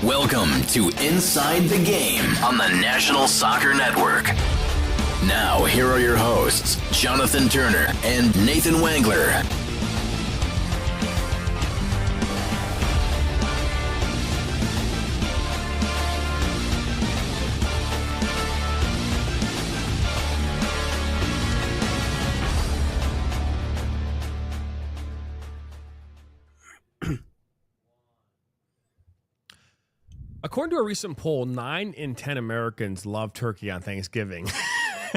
Welcome to Inside the Game on the National Soccer Network. Now, here are your hosts, Jonathan Turner and Nathan Wangler. According to a recent poll, 9 in 10 Americans love turkey on Thanksgiving.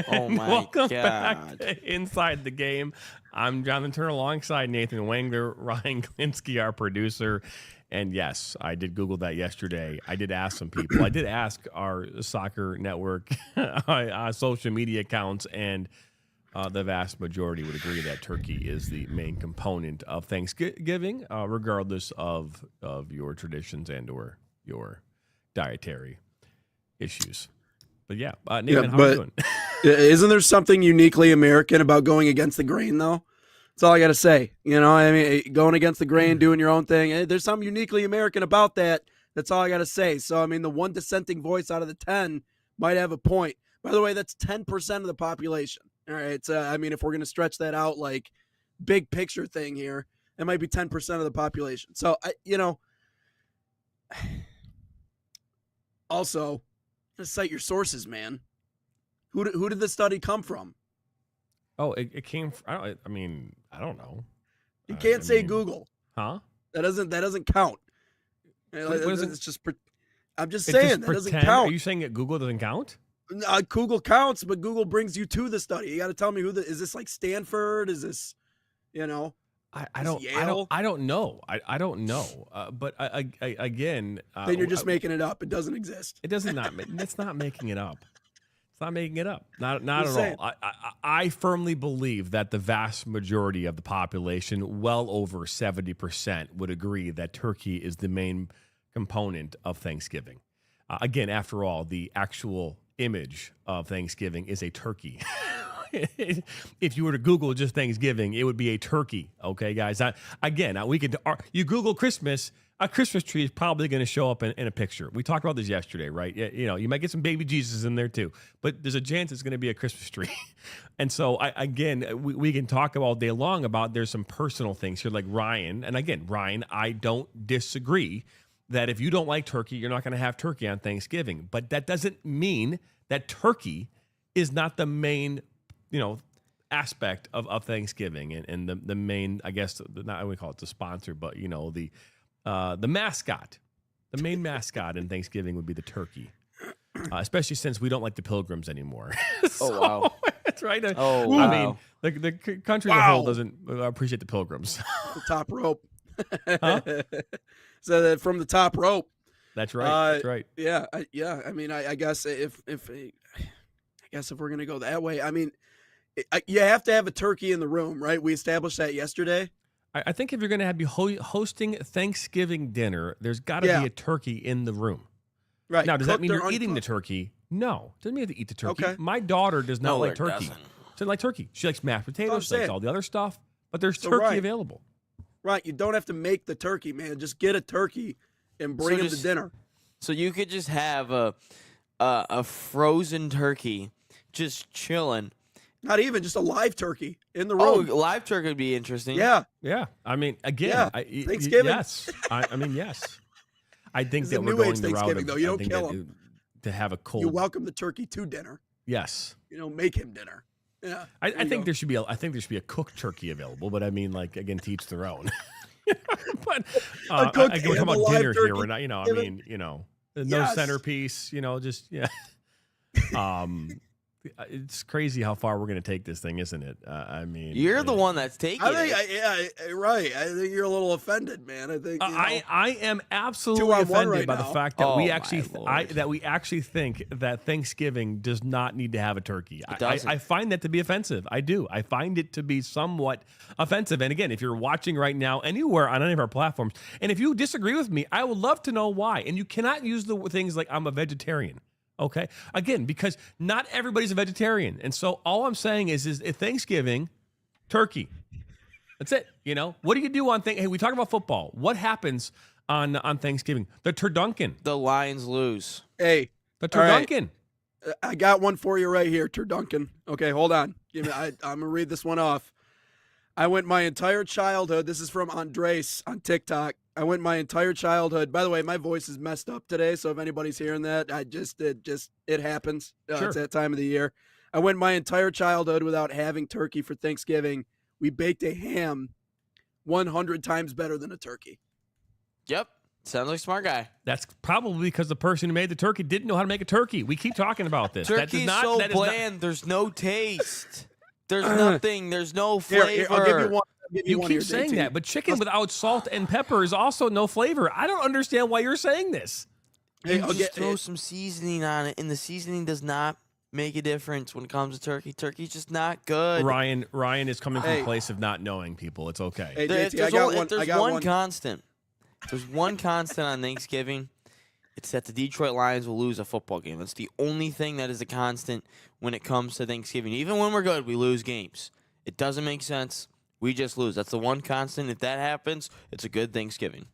Oh my Welcome God. back to Inside the Game. I'm Jonathan Turner alongside Nathan Wangler, Ryan Klinsky, our producer. And yes, I did Google that yesterday. I did ask some people. I did ask our soccer network social media accounts, and the vast majority would agree that turkey is the main component of Thanksgiving, regardless of your traditions and or your dietary issues. But yeah, Nathan, how are you doing? Isn't there something uniquely American about going against the grain, though? That's all I got to say. You know, I mean, going against the grain, doing your own thing. There's something uniquely American about that. That's all I got to say. So, I mean, the one dissenting voice out of the 10 might have a point. By the way, that's 10% of the population. All right. So, I mean, if we're going to stretch that out like big picture thing here, it might be 10% of the population. So, also, just cite your sources, man. Who did the study come from? Oh, it came from, I don't know. You can't say Google. Huh? That doesn't count. It's just. I'm just saying that doesn't pretend? count. Are you saying that Google doesn't count? Google counts, but Google brings you to the study. You got to tell me is this like Stanford? Is this, I don't know. I don't know. But again, then you're just making it up. It doesn't exist. It doesn't not. It's not making it up. It's not making it up. Not Just at all. I firmly believe that the vast majority of the population, well over 70%, would agree that turkey is the main component of Thanksgiving. Again, after all, the actual image of Thanksgiving is a turkey. If you were to Google just Thanksgiving, it would be a turkey. Okay, guys. We could. You Google Christmas, a Christmas tree is probably going to show up in a picture. We talked about this yesterday, right? You might get some baby Jesus in there too, but there's a chance it's going to be a Christmas tree. And so, we can talk all day long about there's some personal things here, like Ryan. And again, Ryan, I don't disagree that if you don't like turkey, you're not going to have turkey on Thanksgiving. But that doesn't mean that turkey is not the main aspect of Thanksgiving and the main, I guess, not we call it the sponsor, but the mascot, the main mascot in Thanksgiving would be the turkey, especially since we don't like the Pilgrims anymore. Oh, wow. That's right. Oh, wow. I mean, the country as a whole doesn't appreciate the Pilgrims. The top rope. Huh? So that from the top rope. That's right. That's right. Yeah. I mean, I guess if we're gonna go that way, I mean. You have to have a turkey in the room, right? We established that yesterday. I think if you're going to be hosting Thanksgiving dinner, there's got to be a turkey in the room. Right. Now, does that Cooked mean or you're eating the uncooked? turkey? No. Doesn't mean you have to eat the turkey. Okay. My daughter does not like turkey. Doesn't. She doesn't like turkey. She likes mashed potatoes, she likes saying. all the other stuff, but there's So, turkey right. available. Right. You don't have to make the turkey, man. Just get a turkey and bring him to dinner. So you could just have a frozen turkey just chilling. Not even just a live turkey in the Oh, room. live turkey would be interesting. Yeah. Yeah. I mean, again, Yeah. Thanksgiving. Yes. I mean, yes. I think It's that a we're New going Age the route Thanksgiving, of, though. You I don't think kill that him. to have a cold. You welcome the turkey to dinner. Yes. Make him dinner. Yeah. I think there should be a cooked turkey available, but I mean, like, again, to each their own. But A cooked again, we're talking and a about live dinner here. turkey. We're not, I mean, no Yes. centerpiece. Just yeah. It's crazy how far we're going to take this thing, isn't it? I mean, You're the one that's taking I think, it. right. I think you're a little offended, man. I think I am absolutely 2-on-1 offended right by the now. fact that Oh, we my actually Lord. that we actually think that Thanksgiving does not need to have a turkey. doesn't. I find that to be offensive. I do. I find it to be somewhat offensive. And again, if you're watching right now anywhere on any of our platforms, and if you disagree with me, I would love to know why. And you cannot use the things like I'm a vegetarian. Okay. Again, because not everybody's a vegetarian. And so all I'm saying is Thanksgiving, turkey. That's it. What do you do on Hey, we talk about football. What happens on Thanksgiving? The Turduncan. The Lions lose. Hey, The all right. Turduncan. I got one for you right here, Turduncan. Okay, hold on. I'm gonna read this one off. I went my entire childhood. This is from Andres on TikTok. I went my entire childhood. By the way, my voice is messed up today, so if anybody's hearing that, it happens. Sure. It's that time of the year. I went my entire childhood without having turkey for Thanksgiving. We baked a ham 100 times better than a turkey. Yep. Sounds like a smart guy. That's probably because the person who made the turkey didn't know how to make a turkey. We keep talking about this. Turkey is so bland. There's no taste. There's nothing. There's no Here, flavor. I'll give you one. You one keep here, saying JT. that, but chicken without salt and pepper is also no flavor. I don't understand why you're saying this. Hey, You I'll just get- throw some seasoning on it, and the seasoning does not make a difference when it comes to turkey. Turkey's just not good. Ryan is coming from Hey. a place of not knowing people. It's okay. Hey, If JT, I got one. There's I got one. constant. There's one constant on Thanksgiving. It's that the Detroit Lions will lose a football game. That's the only thing that is a constant when it comes to Thanksgiving. Even when we're good, we lose games. It doesn't make sense. We just lose. That's the one constant. If that happens, it's a good Thanksgiving.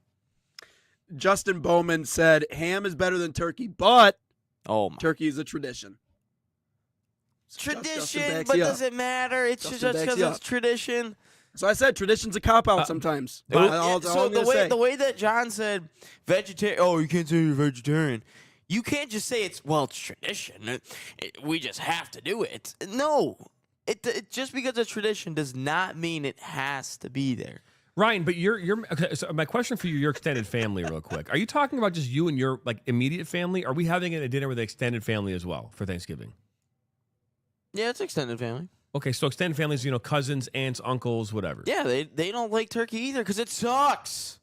Justin Bowman said ham is better than turkey, but Oh, my. turkey is a tradition. Justin Tradition, backs but you up. does it matter? It's Justin just backs because you it's up. tradition. So I said tradition's a cop out sometimes. but- All So I'm gonna say. the way that John said vegetarian, oh, you can't say you're vegetarian. You can't just say it's tradition. We just have to do it. No, it just because it's tradition does not mean it has to be there. Ryan, but you're okay, so my question for you, your extended family, real quick. Are you talking about just you and your like immediate family? Are we having a dinner with the extended family as well for Thanksgiving? Yeah, it's extended family. Okay, so extended families, cousins, aunts, uncles, whatever. Yeah, they don't like turkey either because it sucks.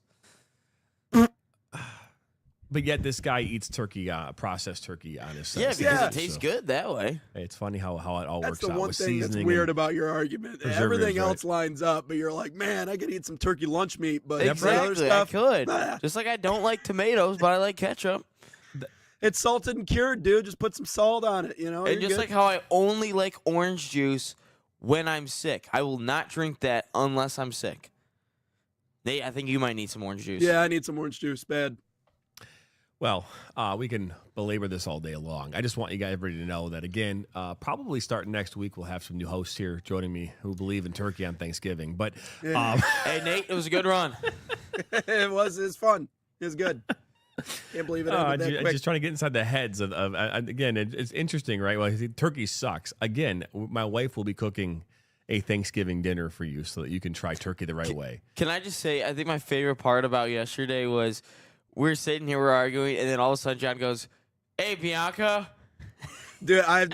But yet this guy eats turkey, processed turkey on his Yeah, because Thanksgiving, it tastes so- good that way. Hey, it's funny how it all That's works the out one with thing that's seasoning. weird and- about your argument. preservatives, Everything right. else lines up, but you're like, man, I could eat some turkey lunch meat, but the other Exactly, I stuff, could. nah. Just like I don't like tomatoes, but I like ketchup. It's salted and cured, dude. Just put some salt on it, And you're just good. like how I only like orange juice when I'm sick. I will not drink that unless I'm sick. Nate, I think you might need some orange juice. Yeah, I need some orange juice, bad. Well, we can belabor this all day long. I just want you guys everybody to know that, again, probably starting next week, we'll have some new hosts here joining me who believe in turkey on Thanksgiving. But Hey, Nate, it was a good run. It was fun. It was good. Can't believe it ended that quick. just trying to get inside the heads of again, it's interesting, right? Well, turkey sucks. Again, my wife will be cooking a Thanksgiving dinner for you so that you can try turkey the right way. Can I just say, I think my favorite part about yesterday was we're sitting here, we're arguing, and then all of a sudden John goes, hey, Bianca. Dude, I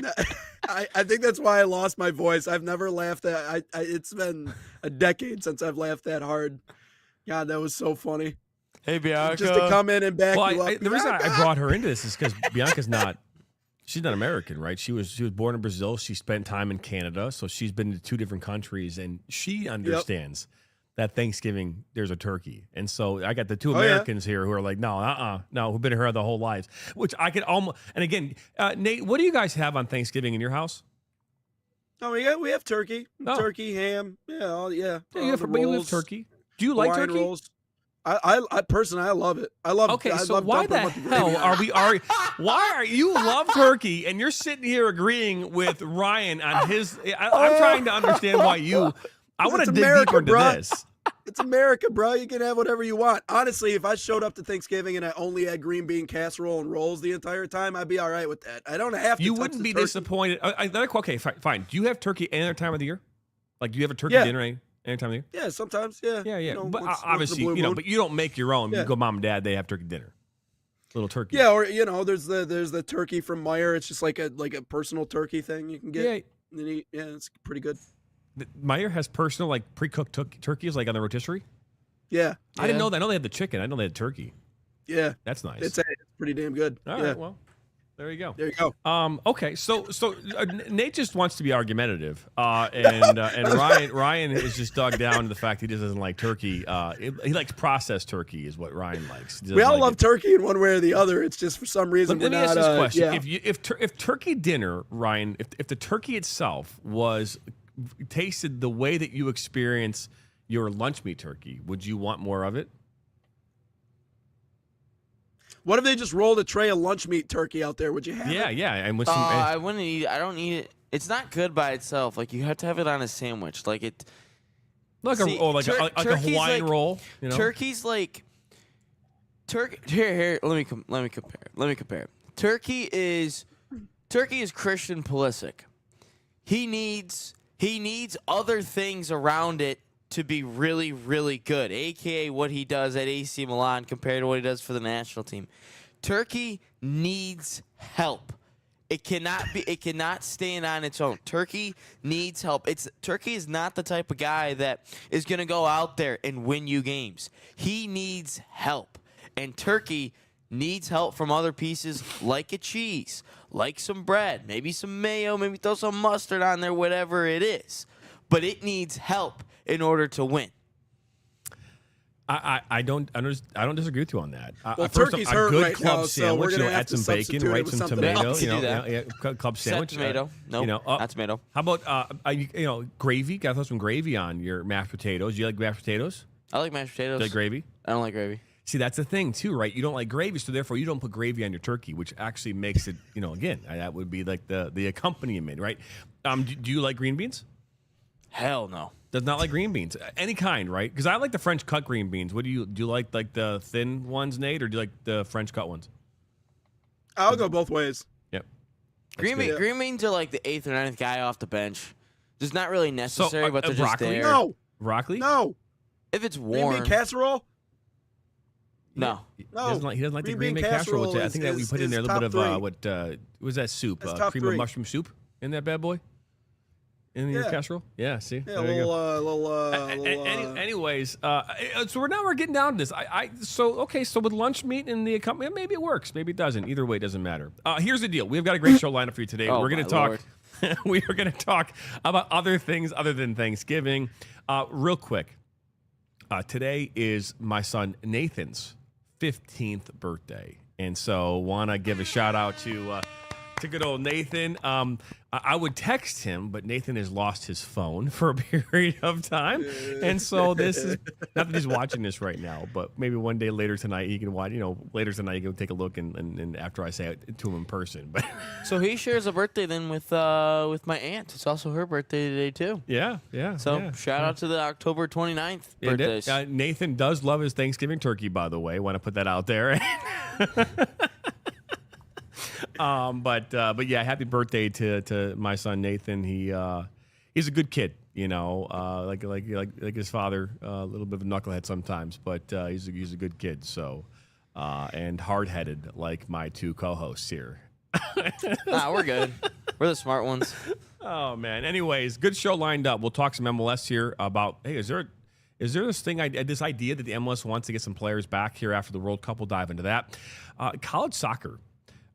think that's why I lost my voice. I've never laughed at. It's been a decade since I've laughed that hard. God, that was so funny. Hey, Bianca. Just to come in and back Well, you up. the reason I brought her into this is because Bianca's she's not American, right? She was born in Brazil. She spent time in Canada, so she's been to two different countries, and she understands that Thanksgiving there's a turkey. And so I got the two Americans here who are like, no, who've been here their whole lives. Which I could almost. And again, Nate, what do you guys have on Thanksgiving in your house? Oh, we have turkey, turkey, ham. Yeah, Yeah, you have, the but you have rolls, turkey. Do you like Hawaiian turkey? rolls. I personally, I love it. I love. Okay, I so love why the dumping with gravy hell on it. why are you love turkey and you're sitting here agreeing with Ryan on his? I'm trying to understand why you. I want to It's dig America, deeper into bruh. this. It's America, bro. You can have whatever you want. Honestly, if I showed up to Thanksgiving and I only had green bean casserole and rolls the entire time, I'd be all right with that. I don't have to. You touch wouldn't the be turkey. disappointed. Okay, fine. Do you have turkey any other time of the year? Like, do you have a turkey Yeah. dinner any time of the year? Yeah, sometimes. Yeah. Yeah. You know, But once in a obviously, blue moon. but you don't make your own. Yeah. You go, mom and dad, they have turkey dinner. Little turkey. Yeah, or there's the turkey from Meyer. It's just like a personal turkey thing you can get. Yeah. And eat. Yeah, it's pretty good. Meyer has personal, like, pre-cooked turkeys, like on the rotisserie. Yeah. I didn't know that. I know they had the chicken. I know they had turkey. Yeah. That's nice. It's pretty damn good. All yeah. right. Well, there you go. There you go. Okay. So Nate just wants to be argumentative, and Ryan is just dug down to the fact he just doesn't like turkey. He likes processed turkey, is what Ryan likes. We all love turkey in one way or the other. It's just for some reason Let me we're ask not. this question: Yeah. if turkey dinner, Ryan, if the turkey itself was tasted the way that you experience your lunch meat turkey, would you want more of it? What if they just rolled a tray of lunch meat turkey out there? Would you have it? Yeah, and with some. I wouldn't eat. I don't eat it. It's not good by itself. Like you have to have it on a sandwich. Like it. Like See, a turkey's Hawaiian like- roll. You know? Turkey's like turkey. Here. Let me compare. Turkey is Christian Pulisic. He needs other things around it to be really, really good. AKA what he does at AC Milan compared to what he does for the national team. Turkey needs help. It cannot stand on its own. Turkey needs help. Turkey is not the type of guy that is going to go out there and win you games. He needs help. And Turkey needs help from other pieces like a cheese, like some bread, maybe some mayo, maybe throw some mustard on there, whatever it is. But it needs help in order to win. I don't disagree with you on that. Well, First turkey's off, a hurt good right club now, so sandwich, we're gonna have add to some bacon, substitute it right? with Some something tomato, else. you know, Do that. club Set sandwich. tomato. Nope, not tomato. How about gravy? Got to throw some gravy on your mashed potatoes. Do you like mashed potatoes? I like mashed potatoes. Do you like gravy? I don't like gravy. See, that's the thing too, right? You don't like gravy, so therefore you don't put gravy on your turkey, which actually makes it, again, that would be like the accompaniment, right? Do you like green beans? Hell no. Does not like green beans, any kind, right? Because I like the French cut green beans. What do you like the thin ones, Nate, or do you like the French cut ones? I'll go both ways. Yep. Green beans are like the 8th or 9th guy off the bench. Just not really necessary, but they're just broccoli? there. No, Broccoli? no. If it's Green warm, bean casserole? no. He No. doesn't like the Green green bean bean casserole. casserole I think that we is- put in there a is little bit top of three. what was that soup? That's top Cream of three. mushroom soup in that bad boy? In your Yeah. casserole? Yeah, see? Yeah, There you go. Anyways, So we're getting down to this. So with lunch meat and the accompaniment, maybe it works, maybe it doesn't. Either way, it doesn't matter. Here's the deal: we've got a great show lineup for you today. Oh, we're going to my talk. We are going to talk about other things other than Thanksgiving. Real quick, today is my son Nathan's 15th birthday, and so want to give a shout out to good old Nathan. I would text him, but Nathan has lost his phone for a period of time. And so this is, not that he's watching this right now, but maybe one day later tonight he can watch, later tonight you can take a look and after I say it to him in person. But So he shares a birthday then with my aunt. It's also her birthday today too. yeah. So shout out to the October 29th birthdays. Nathan does love his Thanksgiving turkey, by the way. Want to put that out there. But yeah, happy birthday to my son Nathan. He's a good kid, like his father, a little bit of a knucklehead sometimes, but he's a good kid. So and hard headed like my two co-hosts here. We're good. We're the smart ones. Oh man. Anyways, good show lined up. We'll talk some MLS here about is there this thing, this idea that the MLS wants to get some players back here after the World Cup? We'll dive into that. College soccer.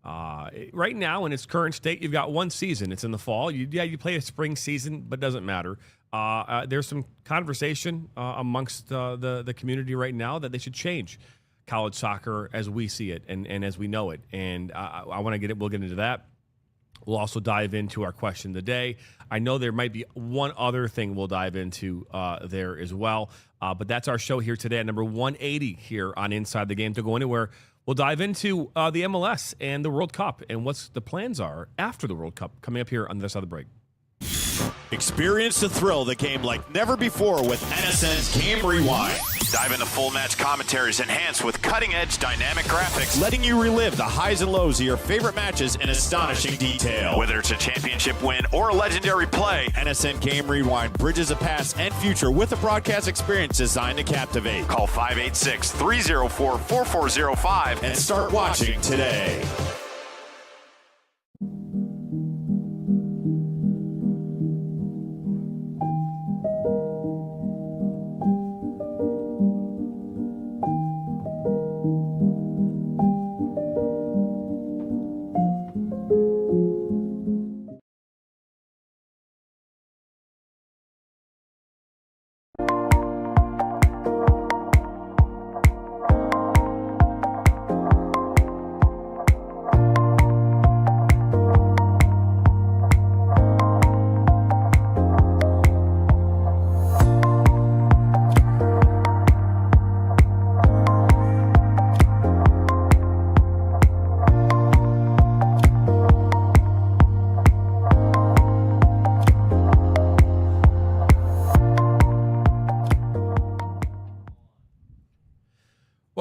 Right now, in its current state, you've got one season. It's in the fall. You play a spring season, but it doesn't matter. There's some conversation amongst the community right now that they should change college soccer as we see it and as we know it. And I want to get it. We'll get into that. We'll also dive into our question of the day. I know there might be one other thing we'll dive into there as well. But that's our show here today at number 180 here on Inside the Game. To go anywhere, we'll dive into the MLS and the World Cup and what the plans are after the World Cup coming up here on the other side of the break. Experience the thrill that came like never before with NSN's Game Rewind. Dive into full match commentaries enhanced with cutting-edge dynamic graphics. Letting you relive the highs and lows of your favorite matches in astonishing detail. Whether it's a championship win or a legendary play, NSN Game Rewind bridges the past and future with a broadcast experience designed to captivate. call 586-304-4405 And start watching today.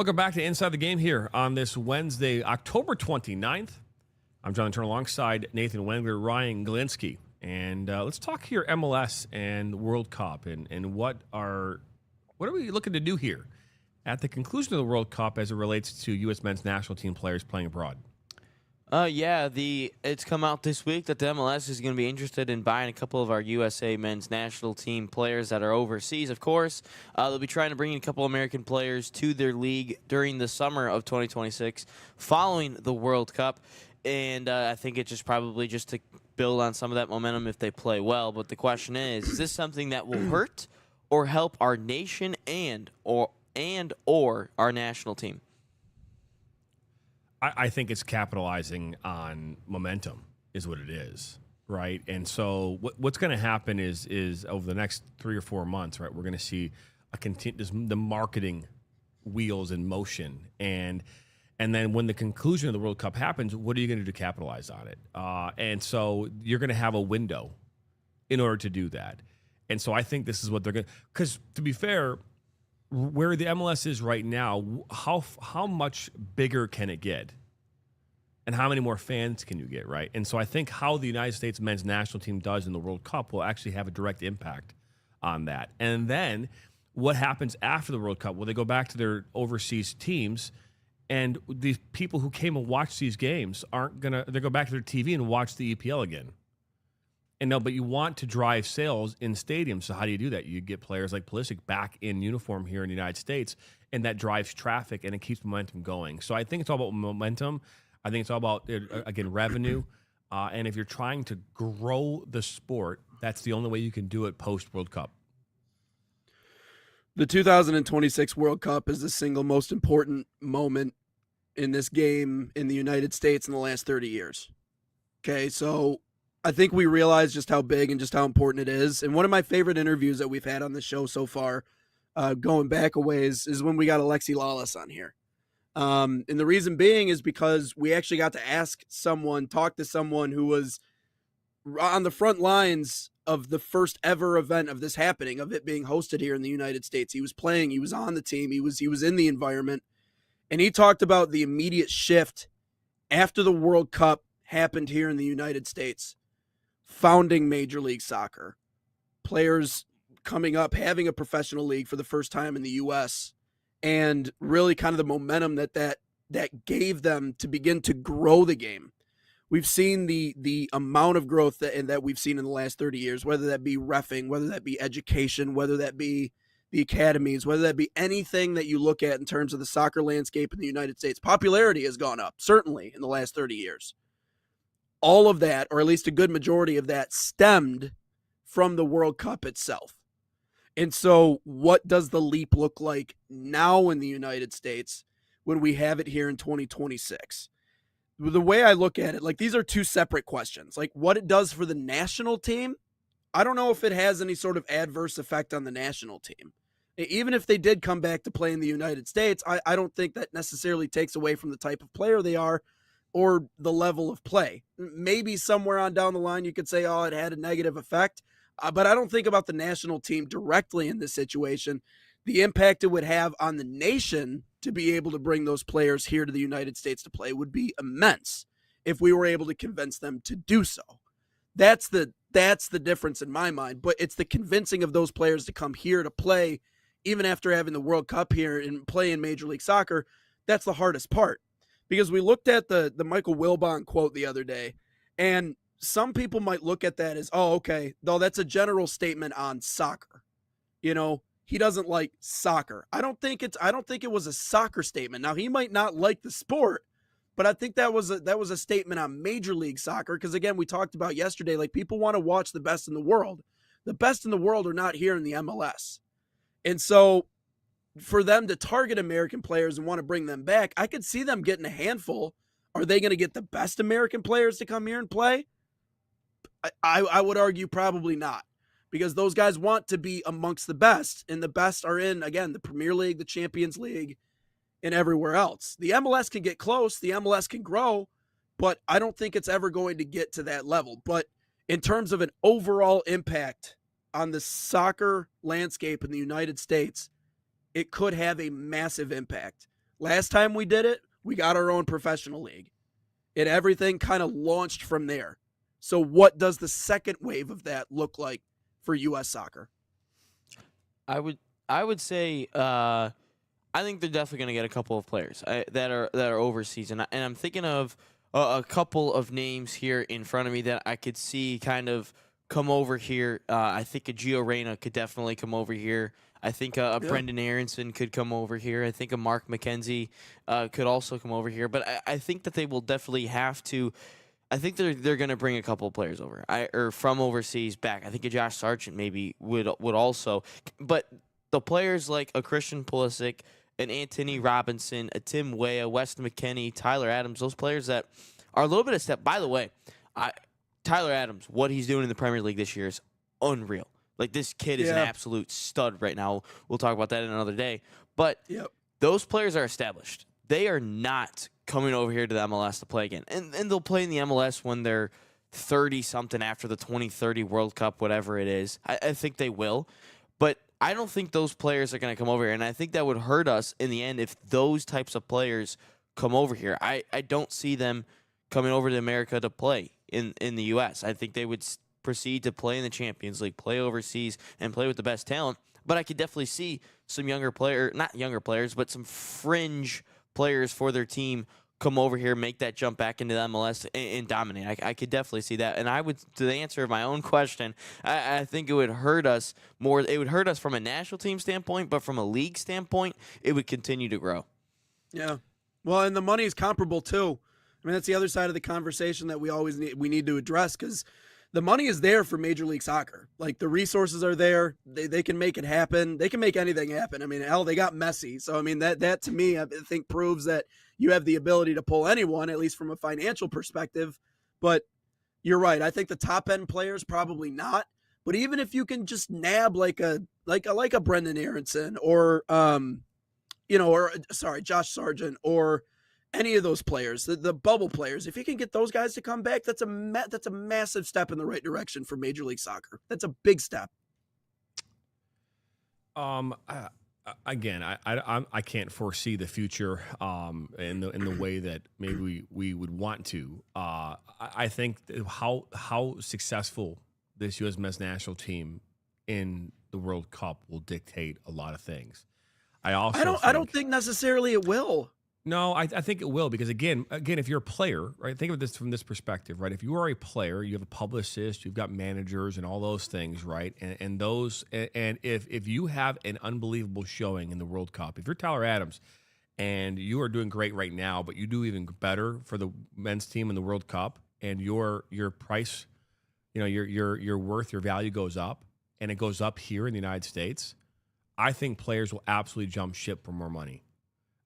Welcome back to Inside the Game here on this Wednesday, October 29th. I'm Jonathan Turner alongside Nathan Wengler, Ryan Glinsky. And let's talk here MLS and World Cup and what are we looking to do here at the conclusion of the World Cup as it relates to U.S. men's national team players playing abroad? It's come out this week that the MLS is going to be interested in buying a couple of our USA men's national team players that are overseas, of course. They'll be trying to bring in a couple American players to their league during the summer of 2026 following the World Cup. And I think it's just probably just to build on some of that momentum if they play well. But the question is this something that will hurt or help our nation and or our national team? I think it's capitalizing on momentum is what it is, right? And so what's going to happen is over the next 3 or 4 months, right, we're going to see the marketing wheels in motion. And then when the conclusion of the World Cup happens, what are you going to do to capitalize on it? And so you're going to have a window in order to do that. And so I think this is what they're going to – because to be fair – where the MLS is right now, how much bigger can it get? And how many more fans can you get, right? And so I think how the United States men's national team does in the World Cup will actually have a direct impact on that. And then what happens after the World Cup? Well, they go back to their overseas teams, and the people who came and watched these games they go back to their TV and watch the EPL again. And no, but you want to drive sales in stadiums. So how do you do that? You get players like Pulisic back in uniform here in the United States, and that drives traffic and it keeps momentum going. So I think it's all about momentum. I think it's all about, again, revenue. And if you're trying to grow the sport, that's the only way you can do it post-World Cup. The 2026 World Cup is the single most important moment in this game in the United States in the last 30 years. Okay, so I think we realize just how big and just how important it is. And one of my favorite interviews that we've had on the show so far, going back a ways, is when we got Alexi Lalas on here. And the reason being is because we actually got to talk to someone who was on the front lines of the first ever event of this happening, of it being hosted here in the United States. He was playing, he was on the team, he was in the environment. And he talked about the immediate shift after the World Cup happened here in the United States. Founding Major League Soccer, players coming up, having a professional league for the first time in the U.S., and really kind of the momentum that gave them to begin to grow the game. We've seen the amount of growth that we've seen in the last 30 years, whether that be reffing, whether that be education, whether that be the academies, whether that be anything that you look at in terms of the soccer landscape in the United States. Popularity has gone up, certainly, in the last 30 years. All of that, or at least a good majority of that, stemmed from the World Cup itself. And so what does the leap look like now in the United States when we have it here in 2026? The way I look at it, like, these are two separate questions. Like, what it does for the national team, I don't know if it has any sort of adverse effect on the national team. Even if they did come back to play in the United States, I don't think that necessarily takes away from the type of player they are or the level of play. Maybe somewhere on down the line you could say, oh, it had a negative effect. But I don't think about the national team directly in this situation. The impact it would have on the nation to be able to bring those players here to the United States to play would be immense if we were able to convince them to do so. That's the difference in my mind. But it's the convincing of those players to come here to play, even after having the World Cup here and play in Major League Soccer. That's the hardest part. Because we looked at the Michael Wilbon quote the other day, and some people might look at that as, oh, okay, though that's a general statement on soccer. You know, he doesn't like soccer. I don't think it was a soccer statement. Now, he might not like the sport, but I think that was a statement on Major League Soccer. Because again, we talked about yesterday, like, people want to watch the best in the world. The best in the world are not here in the MLS. And so for them to target American players and want to bring them back, I could see them getting a handful. Are they going to get the best American players to come here and play? I would argue probably not, because those guys want to be amongst the best, and the best are in, again, the Premier League, the Champions League, and everywhere else. The MLS can get close, the MLS can grow, but I don't think it's ever going to get to that level. But in terms of an overall impact on the soccer landscape in the United States, it could have a massive impact. Last time we did it, we got our own professional league. And everything kind of launched from there. So what does the second wave of that look like for U.S. soccer? I would say I think they're definitely going to get a couple of players that are overseas, and I'm thinking of a couple of names here in front of me that I could see kind of come over here. I think a Gio Reyna could definitely come over here. I think Brendan Aronson could come over here. I think a Mark McKenzie could also come over here. But I think that they will definitely have to. I think they're going to bring a couple of players over, or from overseas back. I think a Josh Sargent maybe would also. But the players like a Christian Pulisic, an Anthony Robinson, a Tim Weah, Weston McKennie, Tyler Adams, those players that are a little bit of step. By the way, Tyler Adams, what he's doing in the Premier League this year is unreal. Like, this kid is an absolute stud right now. We'll talk about that in another day. But those players are established. They are not coming over here to the MLS to play again. And they'll play in the MLS when they're 30-something after the 2030 World Cup, whatever it is. I think they will. But I don't think those players are going to come over here. And I think that would hurt us in the end if those types of players come over here. I don't see them coming over to America to play in the U.S. I think they would proceed to play in the Champions League, play overseas, and play with the best talent. But I could definitely see some not younger players, but some fringe players for their team come over here, make that jump back into the MLS and dominate. I could definitely see that. And I would, to the answer of my own question, I think it would hurt us more. It would hurt us from a national team standpoint, but from a league standpoint, it would continue to grow. Yeah. Well, and the money is comparable too. I mean, that's the other side of the conversation that we need to address, because the money is there for Major League Soccer. Like, the resources are there. They can make it happen. They can make anything happen. I mean, hell, they got Messi. So, I mean, that to me, I think proves that you have the ability to pull anyone, at least from a financial perspective. But you're right. I think the top end players probably not. But even if you can just nab like a Brendan Aronson or Josh Sargent or any of those players, the bubble players, if you can get those guys to come back, that's a massive step in the right direction for Major League Soccer. That's a big step. Again, I can't foresee the future in the way that maybe we would want to. I think how successful this U.S. men's national team in the World Cup will dictate a lot of things. I don't think necessarily it will. No, I think it will, because again, if you're a player, right? Think of this from this perspective, right? If you are a player, you have a publicist, you've got managers, and all those things, right? And if you have an unbelievable showing in the World Cup, if you're Tyler Adams, and you are doing great right now, but you do even better for the men's team in the World Cup, and your price, your worth, your value goes up, and it goes up here in the United States, I think players will absolutely jump ship for more money.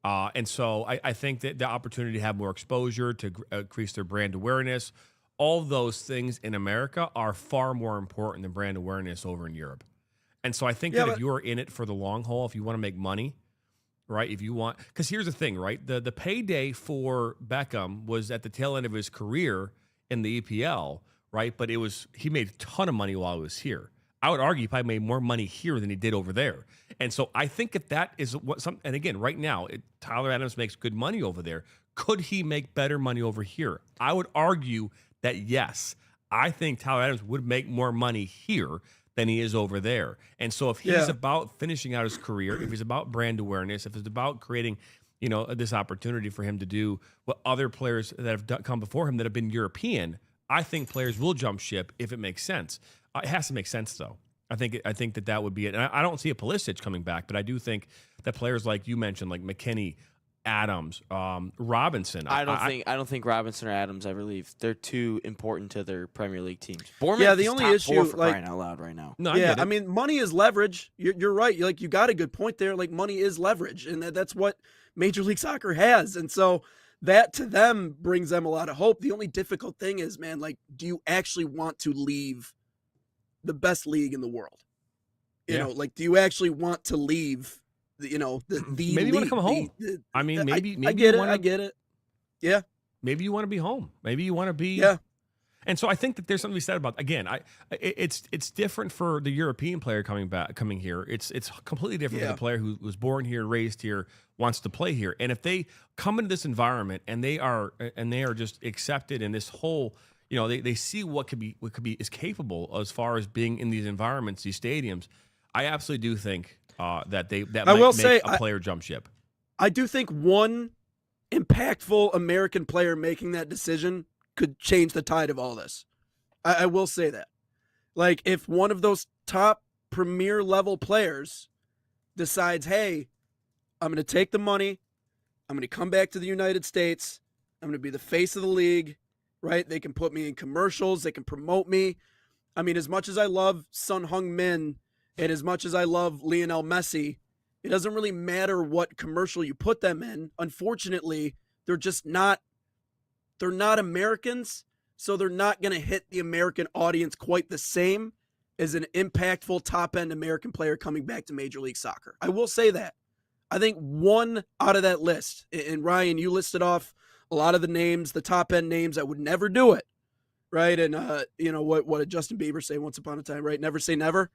And so I think that the opportunity to have more exposure, to increase their brand awareness, all those things in America are far more important than brand awareness over in Europe. And so I think that if you're in it for the long haul, if you want to make money, right, because here's the thing, right? The payday for Beckham was at the tail end of his career in the EPL, right? But he made a ton of money while he was here. I would argue he probably made more money here than he did over there. And so I think if that is and again, right now, Tyler Adams makes good money over there. Could he make better money over here? I would argue that yes. I think Tyler Adams would make more money here than he is over there. And so if he's about finishing out his career, if he's about brand awareness, if it's about creating, this opportunity for him to do what other players that have come before him that have been European, I think players will jump ship if it makes sense. It has to make sense, though. I think that would be it. And I don't see a Pulisic coming back, but I do think that players like you mentioned, like McKennie, Adams, Robinson. I don't think Robinson or Adams ever leave. They're too important to their Premier League teams. Bournemouth the is only top issue, four for crying out loud right now. No, I mean, money is leverage. You're right. You got a good point there. Like, money is leverage, and that's what Major League Soccer has. And so that to them brings them a lot of hope. The only difficult thing is, man, like, do you actually want to leave the best league in the world? Do you actually want to leave the maybe league, you want to come home. Maybe I get it. Yeah. Maybe you want to be home. Maybe you want to be And so I think that there's something to be said about, again, it's different for the European player coming here. It's completely different for the player who was born here, raised here, wants to play here. And if they come into this environment and they are just accepted in this whole, they see what is capable as far as being in these environments, these stadiums. I absolutely do think that might make a player jump ship. I do think one impactful American player making that decision could change the tide of all this. I will say that. Like, if one of those top premier level players decides, hey, I'm going to take the money, I'm going to come back to the United States, I'm going to be the face of the league, right? They can put me in commercials, they can promote me. I mean, as much as I love Son Heung-min and as much as I love Lionel Messi, it doesn't really matter what commercial you put them in. Unfortunately, they're not Americans, so they're not going to hit the American audience quite the same as an impactful top-end American player coming back to Major League Soccer. I will say that. I think one out of that list, and Ryan, you listed off a lot of the names, the top-end names that would never do it, right? And, what did Justin Bieber say once upon a time, right? Never say never.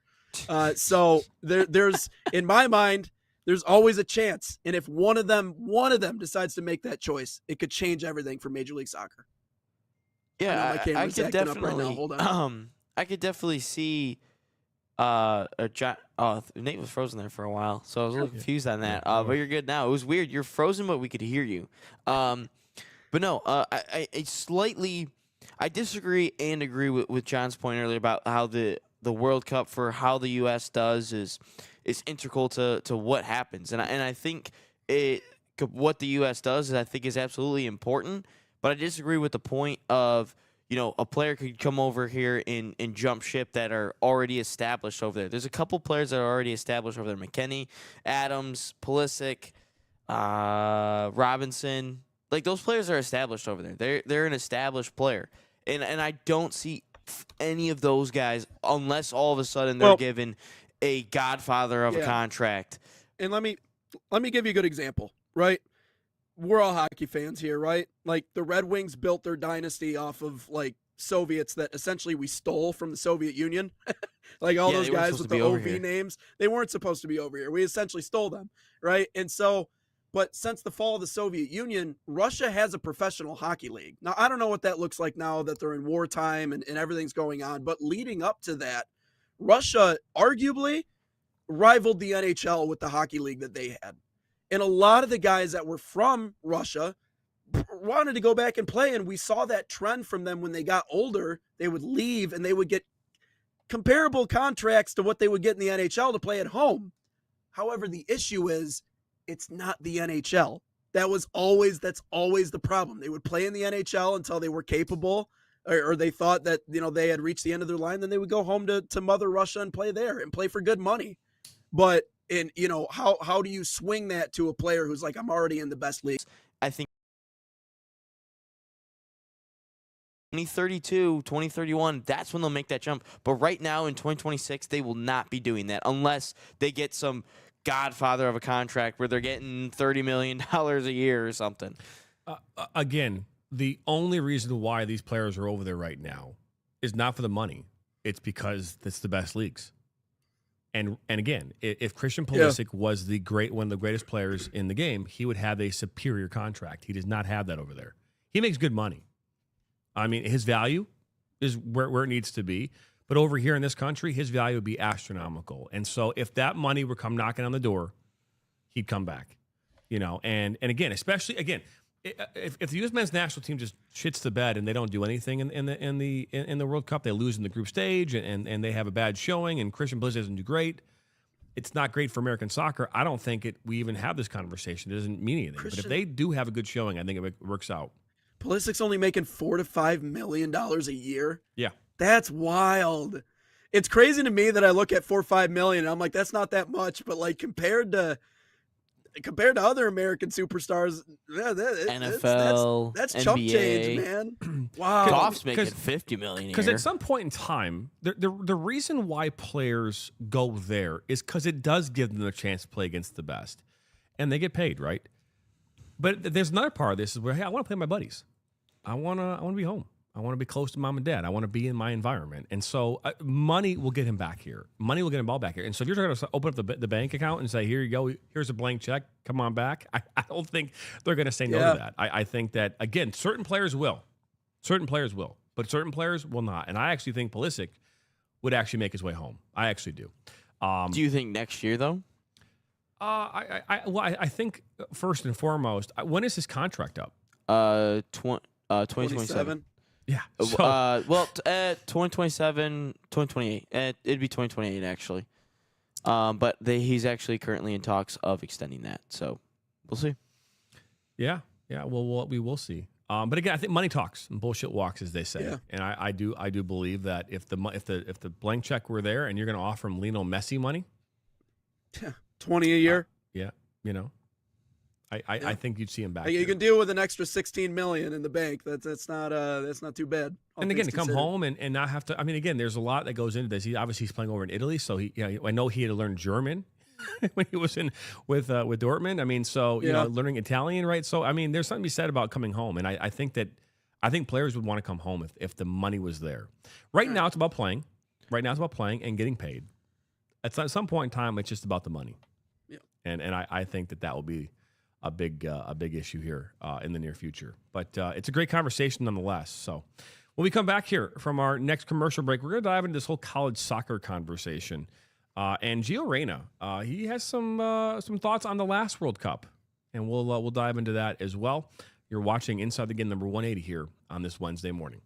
So there's, in my mind, there's always a chance. And if one of them decides to make that choice, it could change everything for Major League Soccer. Yeah, I could definitely. Right now. Hold on. I could definitely see. Nate was frozen there for a while, so I was a little confused on that. But you're good now. It was weird. You're frozen, but we could hear you. But no, I disagree and agree with John's point earlier about how the World Cup for how the U.S. does is integral to what happens, and I think what the U.S. does is absolutely important. But I disagree with the point of a player could come over here and jump ship that are already established over there. There's a couple players that are already established over there: McKennie, Adams, Pulisic, Robinson. Like, those players are established over there. They're an established player, and I don't see any of those guys unless all of a sudden they're given a godfather of a contract. And let me give you a good example, right? We're all hockey fans here, right? Like, the Red Wings built their dynasty off of, like, Soviets that essentially we stole from the Soviet Union. Like, all those guys with the OV names, they weren't supposed to be over here. We essentially stole them, right? And so, but since the fall of the Soviet Union, Russia has a professional hockey league. Now, I don't know what that looks like now that they're in wartime and everything's going on, but leading up to that, Russia arguably rivaled the NHL with the hockey league that they had. And a lot of the guys that were from Russia wanted to go back and play, and we saw that trend from them when they got older. They would leave, and they would get comparable contracts to what they would get in the NHL to play at home. However, the issue is it's not the NHL. That's always the problem. They would play in the NHL until they were capable, or they thought that they had reached the end of their line. Then they would go home to Mother Russia and play there and play for good money. But how do you swing that to a player who's like, I'm already in the best league? I think 2032, 2031, that's when they'll make that jump. But right now in 2026, they will not be doing that unless they get some godfather of a contract where they're getting $30 million a year or something. Again, the only reason why these players are over there right now is not for the money. It's because it's the best leagues. And again, if Christian Pulisic was one of the greatest players in the game, he would have a superior contract. He does not have that over there. He makes good money. I mean, his value is where it needs to be. But over here in this country, his value would be astronomical. And so if that money would come knocking on the door, he'd come back. And again, especially if the U.S. men's national team just shits the bed and they don't do anything in the World Cup, they lose in the group stage and they have a bad showing, and Christian Pulisic doesn't do great, it's not great for American soccer. I don't think we even have this conversation. It doesn't mean anything. But if they do have a good showing, I think it works out. Pulisic's only making $4 to $5 million a year. Yeah, that's wild. It's crazy to me that I look at $4 or $5 million and I'm like, that's not that much. But like compared to other American superstars, NFL, that's NBA. chump change, man. Wow. Goff's making $50 million a year. Because at some point in time, the reason why players go there is because it does give them a chance to play against the best, and they get paid, right? But there's another part of this is where, hey, I want to play with my buddies. I want to be home. I want to be close to mom and dad. I want to be in my environment. And so money will get him back here. Money will get him all back here. And so if you're trying to open up the bank account and say, here you go, here's a blank check, come on back, I don't think they're going to say no to that. I think that, again, certain players will. Certain players will. But certain players will not. And I actually think Pulisic would actually make his way home. I actually do. Do you think next year, though? I think first and foremost, when is his contract up? 2027. Yeah. So, 2027, 2028. It'd be 2028 actually. But he's actually currently in talks of extending that. So we'll see. Yeah. Well, we will see. But again, I think money talks and bullshit walks, as they say. Yeah. And I do believe that if the blank check were there and you're going to offer him Lionel Messi money, 20 a year. I think you'd see him back. You can deal with an extra $16 million in the bank. That's not too bad. And again, to come home and not have to. I mean, again, there's a lot that goes into this. He's playing over in Italy, so I know he had to learn German when he was in with Dortmund. I mean, so learning Italian, right? So I mean, there's something to be said about coming home, and I think players would want to come home if the money was there. Right now, it's about playing. Right now, it's about playing and getting paid. At some point in time, it's just about the money. Yeah. And I think that will be a big issue here in the near future. But it's a great conversation nonetheless. So when we come back here from our next commercial break, we're going to dive into this whole college soccer conversation. And Gio Reyna, he has some thoughts on the last World Cup, and we'll dive into that as well. You're watching Inside the Game number 180 here on this Wednesday morning.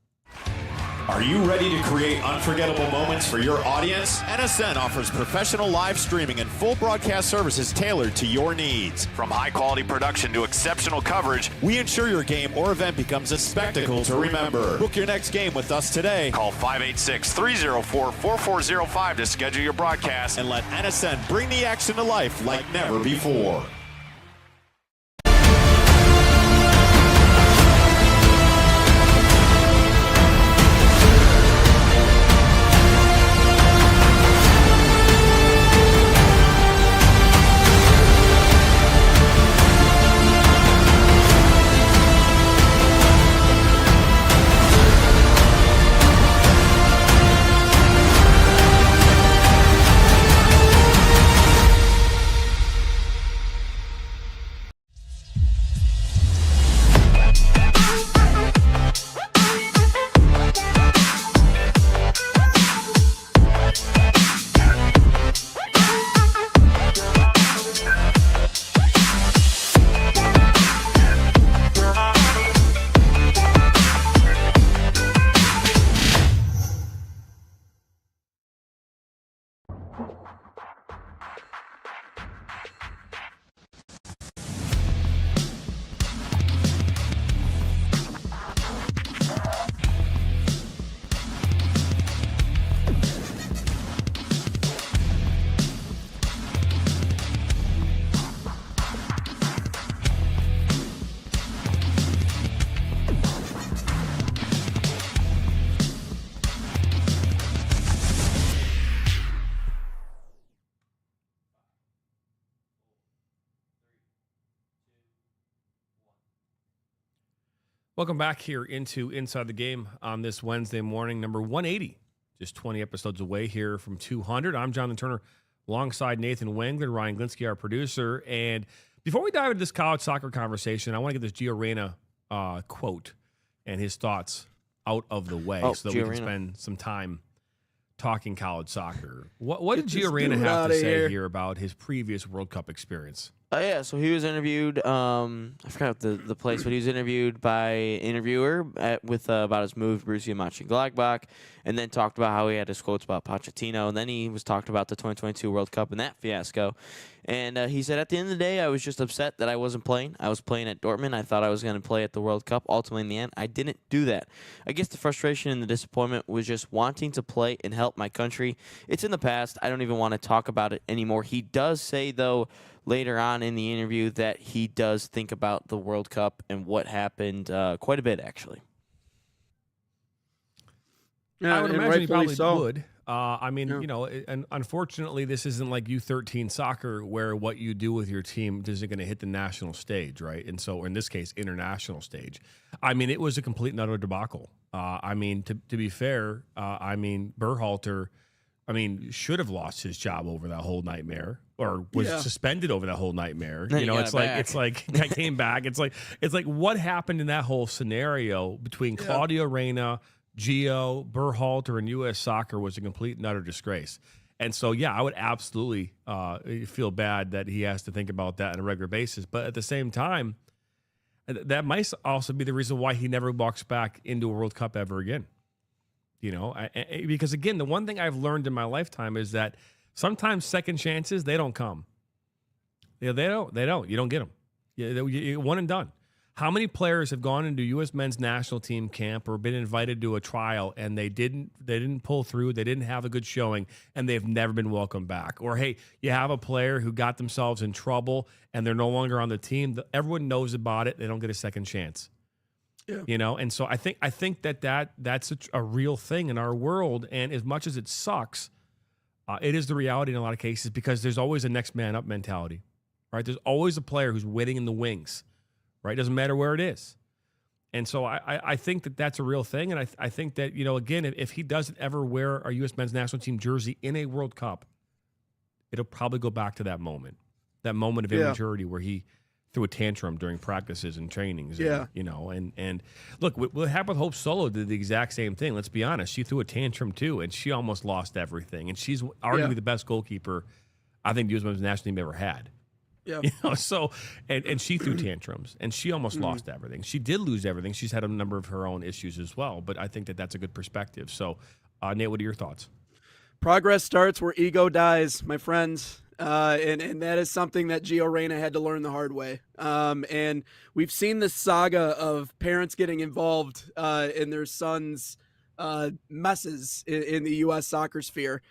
Are you ready to create unforgettable moments for your audience? NSN offers professional live streaming and full broadcast services tailored to your needs. From high-quality production to exceptional coverage, We ensure your game or event becomes a spectacle to remember. Book your next game with us today. call 586-304-4405 to schedule your broadcast. And let NSN bring the action to life like never before. Welcome back here into Inside the Game on this Wednesday morning, number 180. Just 20 episodes away here from 200. I'm Jonathan Turner, alongside Nathan Wengler, Ryan Glinsky, our producer. And before we dive into this college soccer conversation, I want to get this Gio Reyna quote and his thoughts out of the way so that we can spend some time talking college soccer. What did Gio Reyna have to say here about his previous World Cup experience? So he was interviewed. I forgot the place, but he was interviewed by an interviewer about his move to Borussia Mönchengladbach, and then talked about how he had his quotes about Pochettino, and then he was talked about the 2022 World Cup and that fiasco. And he said, at the end of the day, I was just upset that I wasn't playing. I was playing at Dortmund. I thought I was going to play at the World Cup. Ultimately, in the end, I didn't do that. I guess the frustration and the disappointment was just wanting to play and help my country. It's in the past. I don't even want to talk about it anymore. He does say, though, later on in the interview that he does think about the World Cup and what happened quite a bit, actually. I would imagine he probably would. I mean, Yeah. you know, and unfortunately, this isn't like U13 soccer where what you do with your team isn't going to hit the national stage, right? And so, in this case, international stage. I mean, it was a complete and utter debacle. I mean, to be fair, I mean, Berhalter, I mean, should have lost his job over that whole nightmare, or was suspended over that whole nightmare. Then You know, he it's got like back. it's like I came back. It's like what happened in that whole scenario between Claudio Reyna, Gio, Berhalter, and U.S. Soccer was a complete and utter disgrace. And so, yeah, I would absolutely feel bad that he has to think about that on a regular basis. But at the same time, that might also be the reason why he never walks back into a World Cup ever again. You know, because again, the one thing I've learned in my lifetime is that sometimes second chances, they don't come. Yeah, they don't. You don't get them. You one and done. How many players have gone into U.S. men's national team camp or been invited to a trial and they didn't pull through, they didn't have a good showing, and they've never been welcomed back? Or, hey, you have a player who got themselves in trouble and they're no longer on the team. Everyone knows about it. They don't get a second chance. Yeah. You know, and so I think that's a real thing in our world. And as much as it sucks, it is the reality in a lot of cases because there's always a next man up mentality, right? There's always a player who's waiting in the wings. Right? Doesn't matter where it is. And so I think that that's a real thing. And I think that, you know, again, if he doesn't ever wear a U.S. men's national team jersey in a World Cup, it'll probably go back to that moment of immaturity where he threw a tantrum during practices and trainings. And, you know, and look, what happened with Hope Solo did the exact same thing. Let's be honest. She threw a tantrum too, and she almost lost everything. And she's arguably the best goalkeeper I think the U.S. men's national team ever had. Yeah. You know, so and she threw tantrums and she almost lost everything. She did lose everything. She's had a number of her own issues as well, but I think that that's a good perspective. So, Nate, what are your thoughts? Progress starts where ego dies, my friends. And that is something that Gio Reyna had to learn the hard way. And we've seen this saga of parents getting involved in their sons' messes in the U.S. soccer sphere.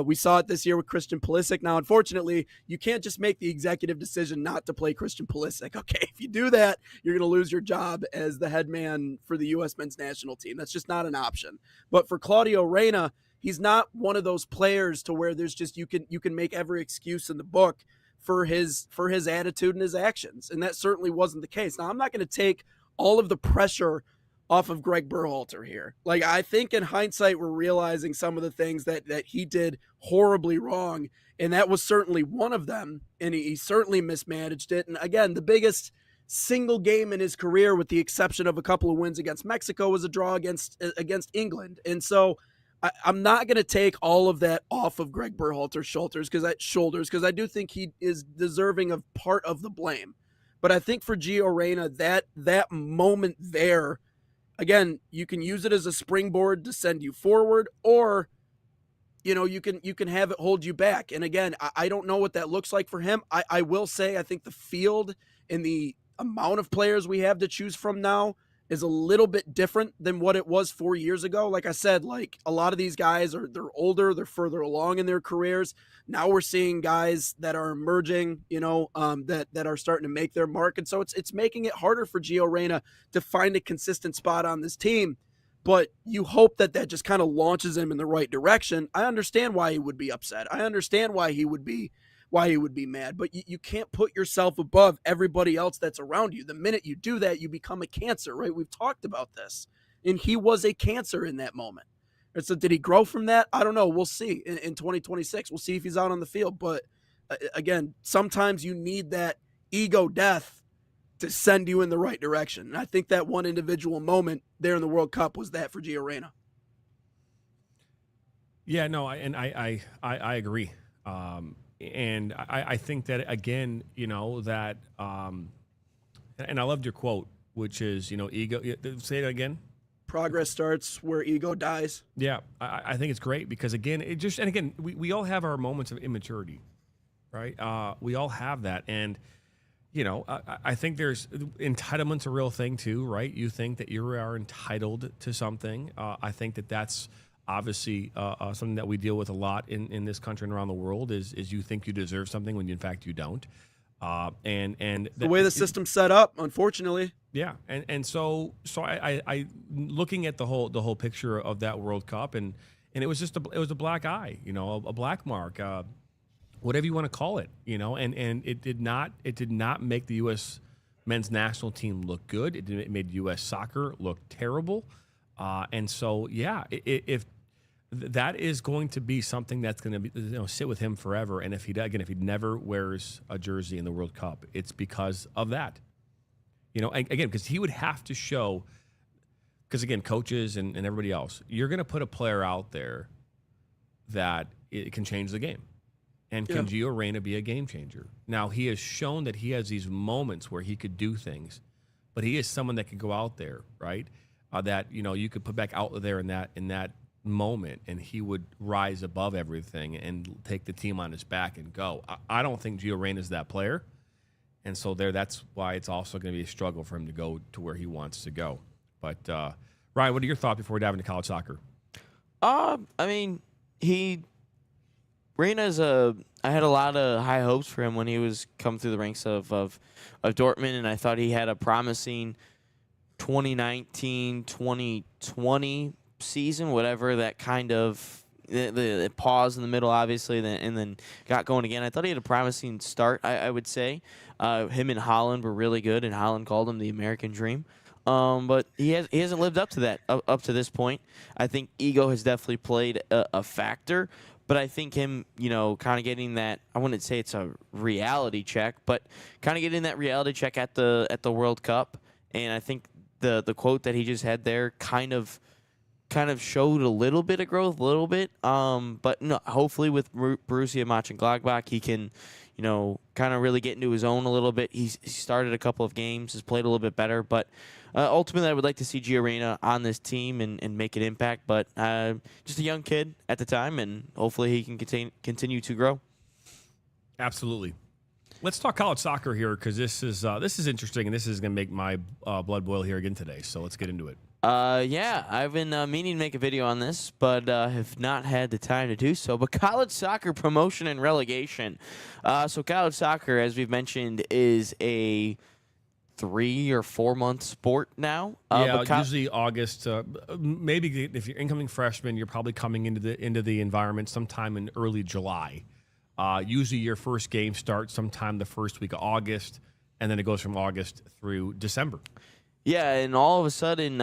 We saw it this year with Christian Pulisic. Now, unfortunately, you can't just make the executive decision not to play Christian Pulisic. Okay, if you do that, you're going to lose your job as the head man for the U.S. men's national team. That's just not an option. But for Claudio Reyna, he's not one of those players to where there's just you can make every excuse in the book for his attitude and his actions, and that certainly wasn't the case. Now, I'm not going to take all of the pressure off of Greg Berhalter here. Like, I think in hindsight, we're realizing some of the things that he did horribly wrong, and that was certainly one of them, and he certainly mismanaged it. And again, the biggest single game in his career, with the exception of a couple of wins against Mexico, was a draw against England. And so I'm not going to take all of that off of Greg Berhalter's shoulders because I do think he is deserving of part of the blame. But I think for Gio Reyna, that moment there, again, you can use it as a springboard to send you forward, or, you know, you can have it hold you back. And again, I don't know what that looks like for him. I will say I think the field and the amount of players we have to choose from now is a little bit different than what it was 4 years ago. Like I said, like a lot of these guys they're older, they're further along in their careers. Now we're seeing guys that are emerging, you know, that are starting to make their mark. And so it's making it harder for Gio Reyna to find a consistent spot on this team. But you hope that just kind of launches him in the right direction. I understand why he would be upset. I understand why he would be mad, but you can't put yourself above everybody else that's around you. The minute you do that, you become a cancer, right? We've talked about this, and he was a cancer in that moment. And so did he grow from that? I don't know. We'll see in 2026. We'll see if he's out on the field. But again, sometimes you need that ego death to send you in the right direction. And I think that one individual moment there in the World Cup was that for Gio Reyna. Yeah, no, I agree. And I think that, again, you know, that, and I loved your quote, which is, you know, ego. Say it again. Progress starts where ego dies. Yeah, I think it's great because, again, we all have our moments of immaturity, right? We all have that. And, you know, I think there's entitlement's a real thing too, right? You think that you are entitled to something. I think that that's obviously something that we deal with a lot in this country and around the world is you think you deserve something when in fact you don't. And the way the system's set up, unfortunately. Yeah, and so I looking at the whole picture of that World Cup, and and it was just it was a black eye, a black mark, whatever you want to call it, and it did not make the U.S. men's national team look good. It made U.S. soccer look terrible, and so if that is going to be something that's going to be sit with him forever, and if he never wears a jersey in the World Cup, it's because of that. Again, because he would have to show. Because, again, coaches and everybody else, you're going to put a player out there that it can change the game. And can Gio Reyna be a game changer? Now, he has shown that he has these moments where he could do things, but he is someone that can go out there, right? That, you could put back out there in that moment, and he would rise above everything and take the team on his back and go. I don't think Gio Reyna is that player. And so that's why it's also going to be a struggle for him to go to where he wants to go. But, Ryan, what are your thoughts before we dive into college soccer? I had a lot of high hopes for him when he was come through the ranks of Dortmund, and I thought he had a promising 2019, 2020 season, whatever that kind of the pause in the middle, obviously, and then got going again. I thought he had a promising start, I would say. Him and Haaland were really good, and Haaland called him the American Dream. But he hasn't lived up to that up to this point. I think ego has definitely played a factor, but I think him, kind of getting that, I wouldn't say it's a reality check, but kind of getting that reality check at the World Cup, and I think the quote that he just had there kind of showed a little bit of growth, but no, hopefully with Borussia Mönchengladbach he can, kind of really get into his own a little bit. He started a couple of games, has played a little bit better, but ultimately I would like to see Gio Reyna on this team and make an impact, but just a young kid at the time, and hopefully he can continue to grow. Absolutely. Let's talk college soccer here, because this is interesting, and this is going to make my blood boil here again today, so let's get into it. I've been meaning to make a video on this, but have not had the time to do so. But college soccer promotion and relegation. So college soccer, as we've mentioned, is a 3 or 4 month sport now. Usually August. Maybe if you're incoming freshman, you're probably coming into the environment sometime in early July. Usually your first game starts sometime the first week of August, and then it goes from August through December. Yeah, and all of a sudden,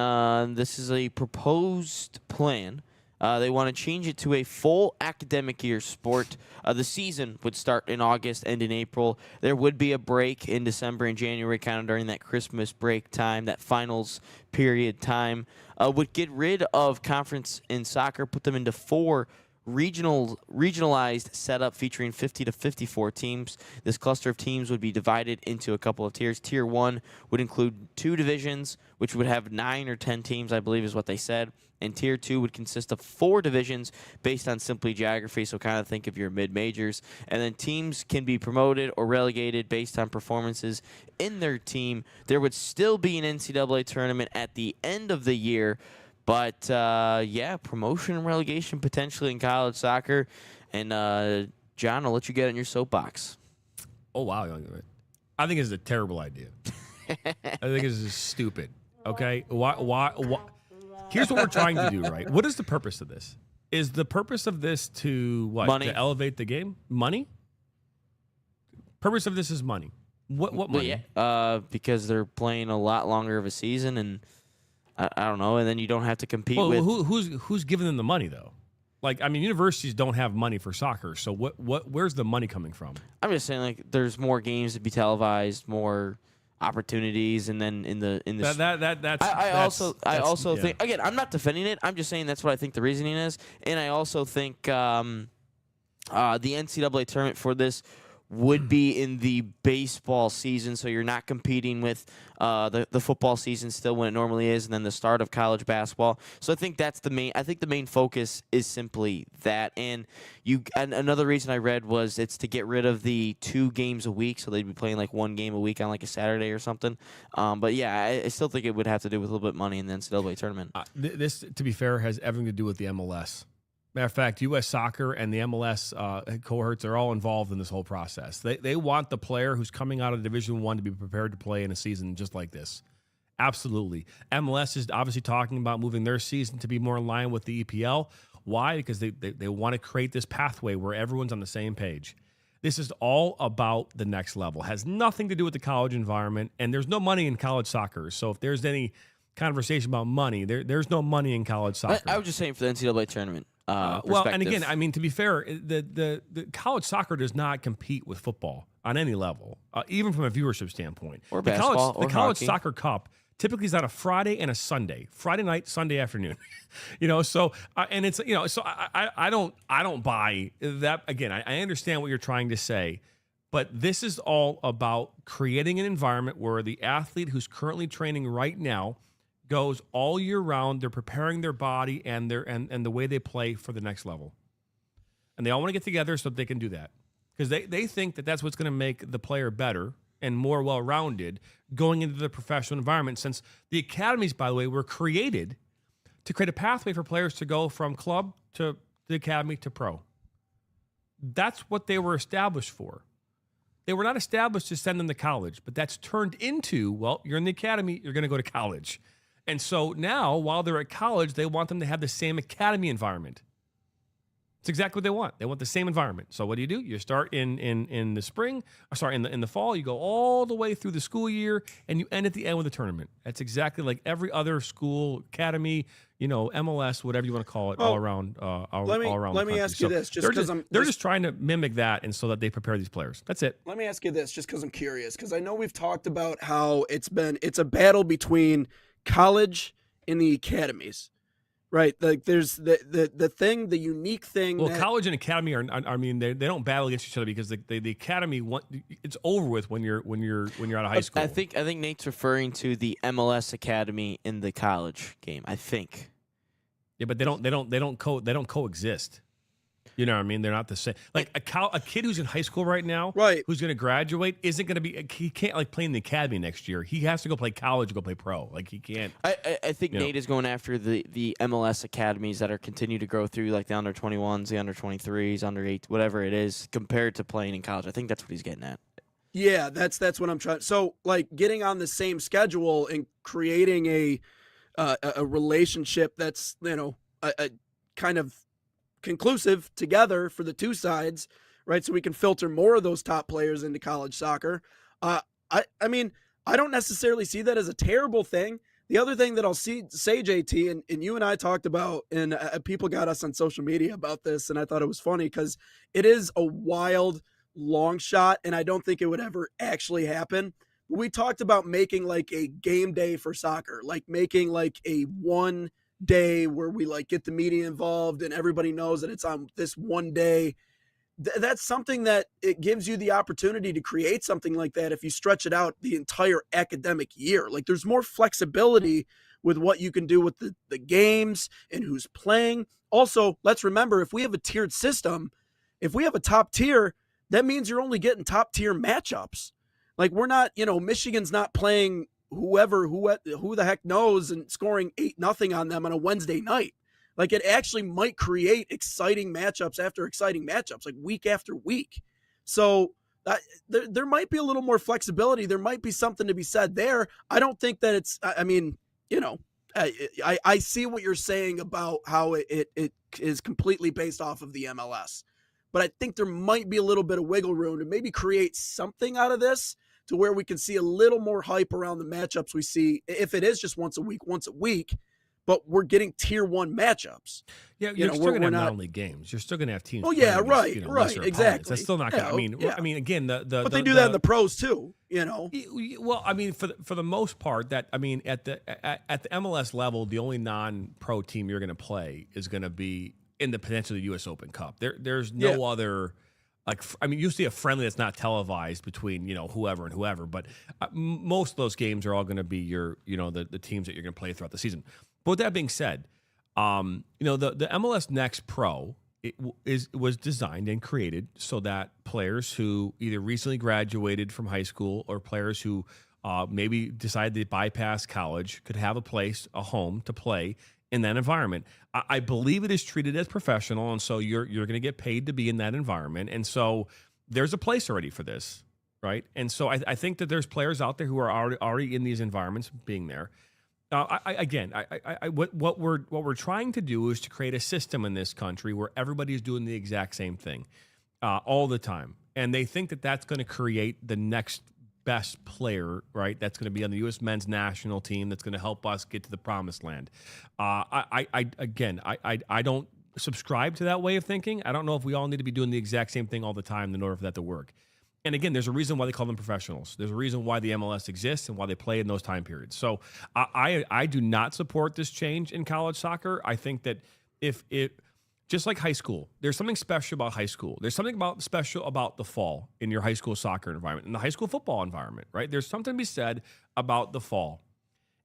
this is a proposed plan. They want to change it to a full academic year sport. The season would start in August, end in April. There would be a break in December and January, kind of during that Christmas break time, that finals period time. Would get rid of conference in soccer, put them into 4 regionalized setup featuring 50 to 54 teams. This cluster of teams would be divided into a couple of tiers. Tier 1 would include 2 divisions, which would have 9 or 10 teams, I believe is what they said. And Tier 2 would consist of 4 divisions based on simply geography, so kind of think of your mid-majors. And then teams can be promoted or relegated based on performances in their team. There would still be an NCAA tournament at the end of the year. But, promotion and relegation potentially in college soccer. And, John, I'll let you get on your soapbox. Oh, wow. I think it's a terrible idea. I think it's stupid. Okay? Why? Here's what we're trying to do, right? What is the purpose of this? Is the purpose of this to what? Money. To elevate the game? Money? Purpose of this is money. What money? Yeah, because they're playing a lot longer of a season, and I don't know, and then you don't have to compete with. Who's giving them the money though? Like, I mean, universities don't have money for soccer, so where's the money coming from? I'm just saying, like, there's more games to be televised, more opportunities, and then in the. I also think, again, I'm not defending it. I'm just saying that's what I think the reasoning is, and I also think the NCAA tournament for this would be in the baseball season, so you're not competing with the football season still when it normally is, and then the start of college basketball. So I think that's the main. I think the main focus is simply that. And another reason I read was it's to get rid of the 2 games a week, so they'd be playing like 1 game a week on like a Saturday or something. But yeah, I still think it would have to do with a little bit of money in the NCAA tournament. This, to be fair, has everything to do with the MLS. Matter of fact, U.S. Soccer and the MLS cohorts are all involved in this whole process. They want the player who's coming out of Division I to be prepared to play in a season just like this. Absolutely. MLS is obviously talking about moving their season to be more in line with the EPL. Why? Because they want to create this pathway where everyone's on the same page. This is all about the next level. It has nothing to do with the college environment, and there's no money in college soccer. So if there's any conversation about money, there's no money in college soccer. I was just saying for the NCAA tournament. Well, and again, I mean, to be fair, the college soccer does not compete with football on any level, even from a viewership standpoint. Or basketball, the college hockey. soccer cup typically is on a Friday and a Sunday, Friday night, Sunday afternoon. So and it's so I don't buy that. Again, I understand what you're trying to say, but this is all about creating an environment where the athlete who's currently training right now goes all year round. They're preparing their body and the way they play for the next level. And they all want to get together so that they can do that. Because they think that that's what's going to make the player better and more well-rounded going into the professional environment, since the academies, by the way, were created to create a pathway for players to go from club to the academy to pro. That's what they were established for. They were not established to send them to college, but that's turned into, well, you're in the academy, you're going to go to college. And so now, while they're at college, they want them to have the same academy environment. It's exactly what they want. They want the same environment. So what do? You start in the spring, in the fall. You go all the way through the school year, and you end at the end with a tournament. That's exactly like every other school, academy, MLS, whatever you want to call it, all around. Let me ask you this, just because they're just trying to mimic that, and so that they prepare these players. That's it. Let me ask you this, just because I'm curious, because I know we've talked about how it's a battle between college and the academies, right? Like there's the unique thing. Well, college and academy they don't battle against each other, because the academy it's over with when you're out of high school. I think Nate's referring to the MLS academy in the college game. I think. Yeah, but they don't coexist. You know what I mean? They're not the same. Like a kid who's in high school right now, right, who's going to graduate, isn't going to be. He can't play in the academy next year. He has to go play college, go play pro. Like he can't. I think Nate is going after the MLS academies that are continue to grow through, like the under 21s, the under 23s, under 8, whatever it is, compared to playing in college. I think that's what he's getting at. Yeah, that's what I'm trying. So like getting on the same schedule and creating a relationship that's a kind of conclusive together for the two sides, right? So we can filter more of those top players into college soccer. I mean, I don't necessarily see that as a terrible thing. The other thing that I'll say, JT, and you and I talked about, and people got us on social media about this, and I thought it was funny because it is a wild long shot, and I don't think it would ever actually happen. We talked about making like a game day for soccer, like making like a one day where we like get the media involved and everybody knows that it's on this one day. That's something that it gives you the opportunity to create something like that if you stretch it out the entire academic year. Like there's more flexibility with what you can do with the games and who's playing. Also, let's remember, if we have a tiered system, if we have a top tier, that means you're only getting top tier matchups. Like we're not, Michigan's not playing who the heck knows and scoring 8-0 on them on a Wednesday night. Like it actually might create exciting matchups after exciting matchups, like week after week. So there might be a little more flexibility. There might be something to be said there. I don't think that it's, I see what you're saying about how it is completely based off of the MLS, but I think there might be a little bit of wiggle room to maybe create something out of this, to where we can see a little more hype around the matchups we see, if it is just once a week, but we're getting tier 1 matchups. Yeah, you're still going to have non league games. You're still going to have teams. Oh yeah, right, exactly. That's still not going to. I mean, again, but they do that in the pros too. Well, I mean, for the most part, at the MLS level, the only non-pro team you're going to play is going to be in the potentially U.S. Open Cup. There's no other. You see a friendly that's not televised between, whoever and whoever, but most of those games are all going to be the teams that you're going to play throughout the season. But with that being said, the MLS Next Pro was designed and created so that players who either recently graduated from high school or players who maybe decided to bypass college could have a home to play in that environment. I believe it is treated as professional, and so you're going to get paid to be in that environment. And so there's a place already for this, right? And so I think that there's players out there who are already in these environments being there. What we're trying to do is to create a system in this country where everybody is doing the exact same thing all the time, and they think that that's going to create the next best player, right? That's going to be on the U.S. men's national team. That's going to help us get to the promised land. I don't subscribe to that way of thinking. I don't know if we all need to be doing the exact same thing all the time in order for that to work. And again, there's a reason why they call them professionals. There's a reason why the MLS exists and why they play in those time periods. So I do not support this change in college soccer. I think that if it, just like high school, there's something special about high school. There's something special about the fall in your high school soccer environment, in the high school football environment, right? There's something to be said about the fall.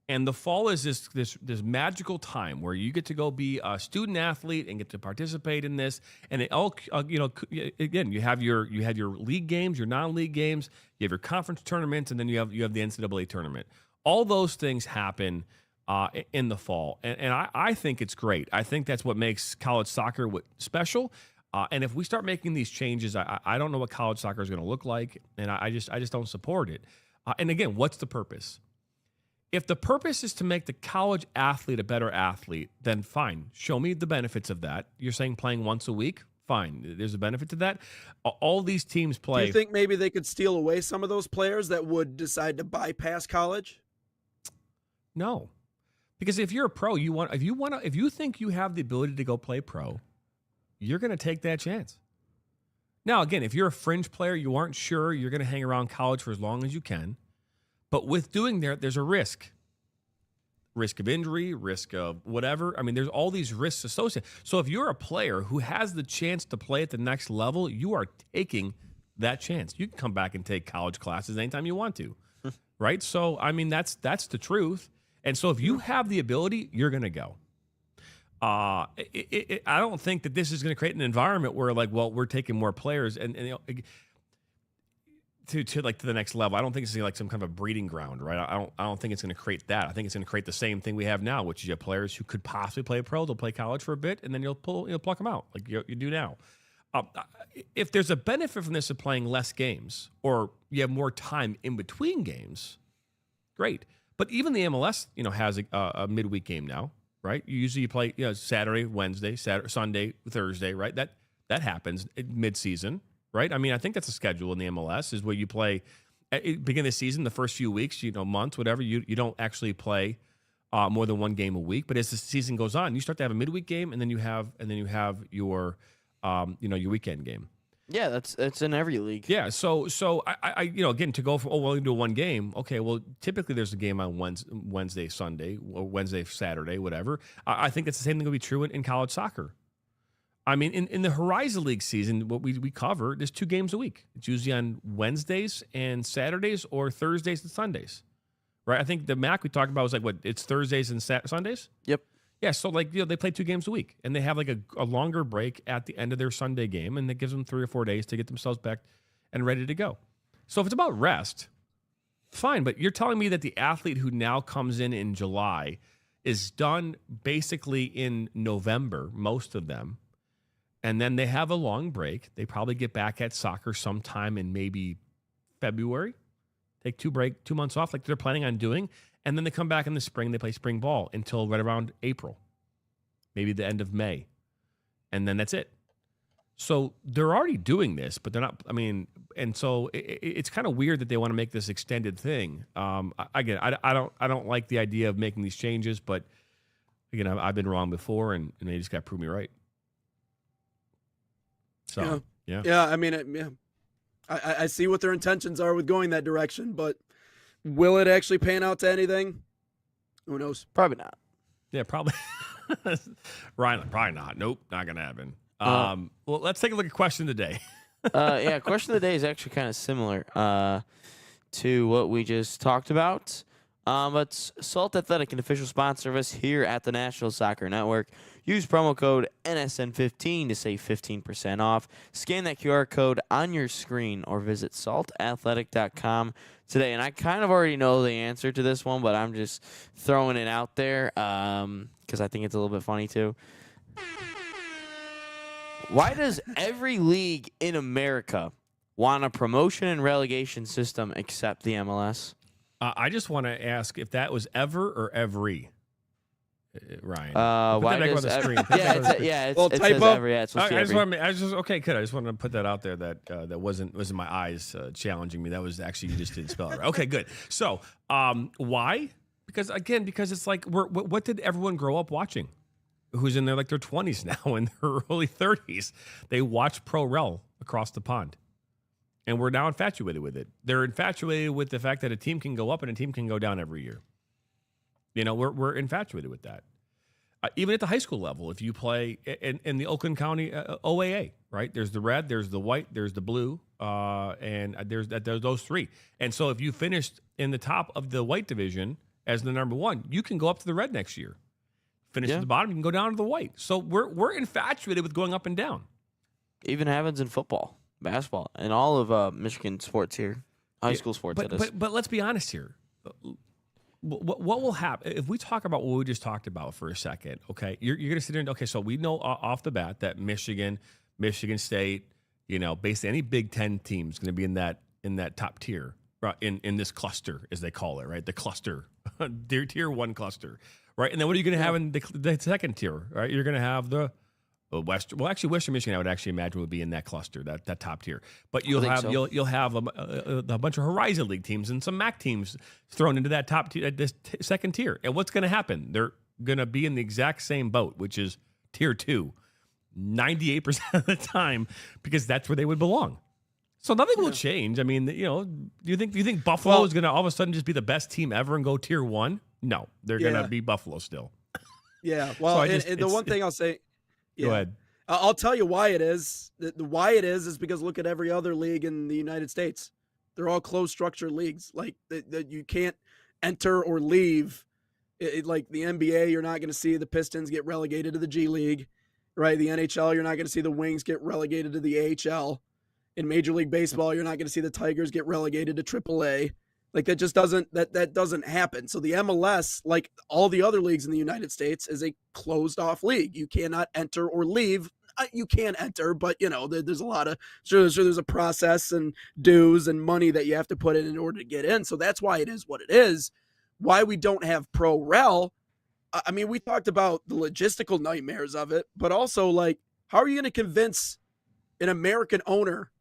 And the fall is this magical time where you get to go be a student athlete and get to participate in this. And it all, again, you have your league games, your non-league games, you have your conference tournaments, and then you have the NCAA tournament. All those things happen in the fall, and I think it's great. I think that's what makes college soccer special. And if we start making these changes, I don't know what college soccer is going to look like, and I just don't support it. And again, what's the purpose? If the purpose is to make the college athlete a better athlete, then fine. Show me the benefits of that. You're saying playing once a week? Fine. There's a benefit to that. All these teams play. Do you think maybe they could steal away some of those players that would decide to bypass college? No. Because if you're a pro, if you think you have the ability to go play pro, you're going to take that chance. Now, again, if you're a fringe player, you aren't sure, you're going to hang around college for as long as you can. But with doing there's a risk of injury, risk of whatever. I mean, there's all these risks associated. So if you're a player who has the chance to play at the next level, you are taking that chance. You can come back and take college classes anytime you want to, right? So, I mean, that's the truth. And so if you have the ability, you're going to go. I don't think that this is going to create an environment where, like, well, we're taking more players and to the next level. I don't think it's like some kind of a breeding ground, right? I don't think it's going to create that. I think it's going to create the same thing we have now, which is you have players who could possibly play pro, they'll play college for a bit, and then you'll pluck them out like you do now. If there's a benefit from this of playing less games, or you have more time in between games, great. But even the MLS, has a midweek game now, right? You play Saturday, Wednesday, Sunday, Thursday, right? That happens mid-season. Right? I mean, I think that's a schedule in the MLS is where you play at the beginning of the season, the first few weeks, months, whatever, you don't actually play more than one game a week. But as the season goes on, you start to have a midweek game, and then you have your your weekend game. Yeah, that's in every league. Yeah, so I again, to go from we'll do one game. Okay, well, typically there's a game on Wednesday, Sunday, or Wednesday, Saturday, whatever. I think that's the same thing will be true in college soccer. I mean, in the Horizon League season, what we cover, there's 2 games a week. It's usually on Wednesdays and Saturdays, or Thursdays and Sundays, right? I think the MAC we talked about was it's Thursdays and Sundays? Yep. Yeah, so they play 2 games a week, and they have like a longer break at the end of their Sunday game, and it gives them 3 or 4 days to get themselves back and ready to go. So if it's about rest, fine, but you're telling me that the athlete who now comes in July is done basically in November, most of them, and then they have a long break. They probably get back at soccer sometime in maybe February, take 2 months off like they're planning on doing, and then they come back in the spring. They play spring ball until right around April, maybe the end of May, and then that's it. So they're already doing this, but they're not. I mean, and so it's kind of weird that they want to make this extended thing. Again, I don't like the idea of making these changes, but again, I've been wrong before, and they just got to prove me right. So, yeah. I mean, I see what their intentions are with going that direction, but will it actually pan out to anything? Who knows? Probably not. Yeah, probably. Ryan, probably not. Nope, not going to happen. Well, let's take a look at question of the day. Question of the day is actually kind of similar to what we just talked about. But Salt Athletic, an official sponsor of us here at the National Soccer Network. Use promo code NSN15 to save 15% off. Scan that QR code on your screen or visit saltathletic.com today. And I kind of already know the answer to this one, but I'm just throwing it out there because I think it's a little bit funny too. Why does every league in America want a promotion and relegation system except the MLS? I just want to ask if that was ever or every, Ryan. Why back on does the screen. Put yeah, that on the screen. it's, Well, it says typo? every. Yeah, it's supposed to be I just every. want okay, good. I just wanted to put that out there that that wasn't my eyes challenging me. That was actually you just didn't spell it right. Okay, good. So why? Because it's like what did everyone grow up watching? Who's in their their 20s now and their early 30s? They watch Pro Rel across the pond. And we're now infatuated with it. They're infatuated with the fact that a team can go up and a team can go down every year. We're infatuated with that. Even at the high school level, if you play in the Oakland County OAA, right? There's the red, there's the white, there's the blue, and there's those three. And so if you finished in the top of the white division as the number one, you can go up to the red next year. Finish at the bottom, you can go down to the white. So we're infatuated with going up and down. Even happens in football, basketball, and all of Michigan sports here, high school sports. But let's be honest here. What will happen if we talk about what we just talked about for a second? Okay, you're going to sit there and okay. So we know off the bat that Michigan State, basically any Big Ten team is going to be in that top tier, right? In this cluster, as they call it, right? The cluster, tier one cluster, right? And then what are you going to have in the second tier, right? You're going to have the Western. Well, actually, Western Michigan, I would actually imagine would be in that cluster, that top tier. But you'll have a bunch of Horizon League teams and some MAC teams thrown into that top tier, this second tier. And what's going to happen? They're going to be in the exact same boat, which is tier 2, 98% of the time, because that's where they would belong. So nothing will change. I mean, do you think Buffalo is going to all of a sudden just be the best team ever and go tier 1? No, they're going to be Buffalo still. Yeah. Well, so the one thing I'll say. Yeah. Go ahead. I'll tell you why it is. The why it is because look at every other league in the United States. They're all closed structure leagues. Like that you can't enter or leave. Like the NBA, you're not going to see the Pistons get relegated to the G League, right? The NHL, you're not going to see the Wings get relegated to the AHL. In Major League Baseball, you're not going to see the Tigers get relegated to AAA. Like that just doesn't happen. So the MLS, like all the other leagues in the United States, is a closed off league. You cannot enter or leave. You can enter, but there's a lot of there's a process and dues and money that you have to put in order to get in. So that's why it is what it is. Why we don't have Pro Rel. I mean, we talked about the logistical nightmares of it, but also like, how are you going to convince an American owner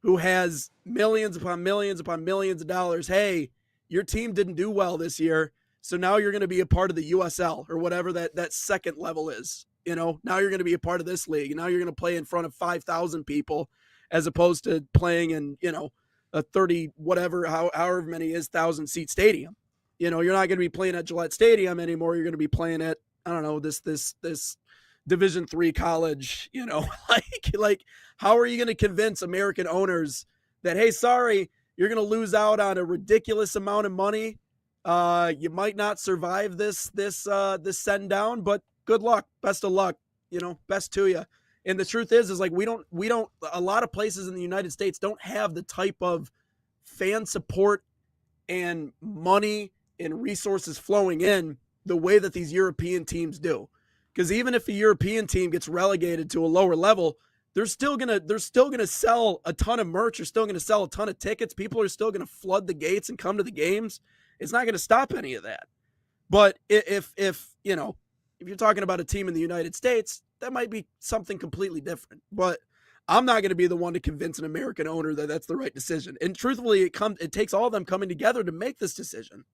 who has millions upon millions upon millions of dollars, hey, your team didn't do well this year, so now you're going to be a part of the USL or whatever that second level is. Now you're going to be a part of this league, and now you're going to play in front of 5,000 people as opposed to playing in, a 30 whatever, however many is 1,000-seat stadium. You're not going to be playing at Gillette Stadium anymore. You're going to be playing at, I don't know, this Division III college, like how are you going to convince American owners that, hey, sorry, you're going to lose out on a ridiculous amount of money. You might not survive this send down, but good luck, best of luck, best to you. And the truth is like we don't a lot of places in the United States don't have the type of fan support and money and resources flowing in the way that these European teams do. Because even if a European team gets relegated to a lower level, they're still gonna sell a ton of merch. They're still gonna sell a ton of tickets. People are still gonna flood the gates and come to the games. It's not gonna stop any of that. But if you're talking about a team in the United States, that might be something completely different. But I'm not going to be the one to convince an American owner that that's the right decision. And truthfully, it takes all of them coming together to make this decision.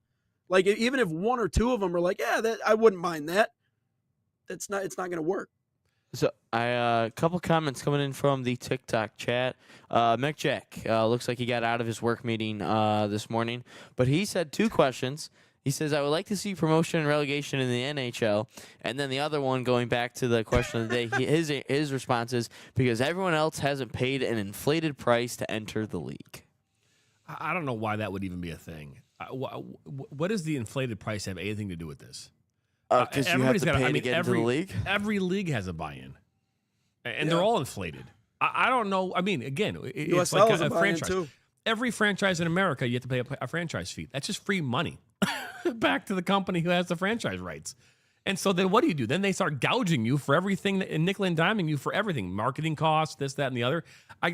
Like even if one or two of them are like, yeah, I wouldn't mind that. It's not going to work. So a couple comments coming in from the TikTok chat. Mick Jack looks like he got out of his work meeting this morning, but he said 2 questions. He says, I would like to see promotion and relegation in the NHL. And then the other one, going back to the question of the day, his response is, because everyone else hasn't paid an inflated price to enter the league. I don't know why that would even be a thing. What does the inflated price have anything to do with this? Because you have to pay to get into the league? Every league has a buy-in. And they're all inflated. I don't know. I mean, again, it's like a franchise. Too. Every franchise in America, you have to pay a franchise fee. That's just free money back to the company who has the franchise rights. And so then what do? Then they start gouging you for everything and nickel and diming you for everything. Marketing costs, this, that, and the other. I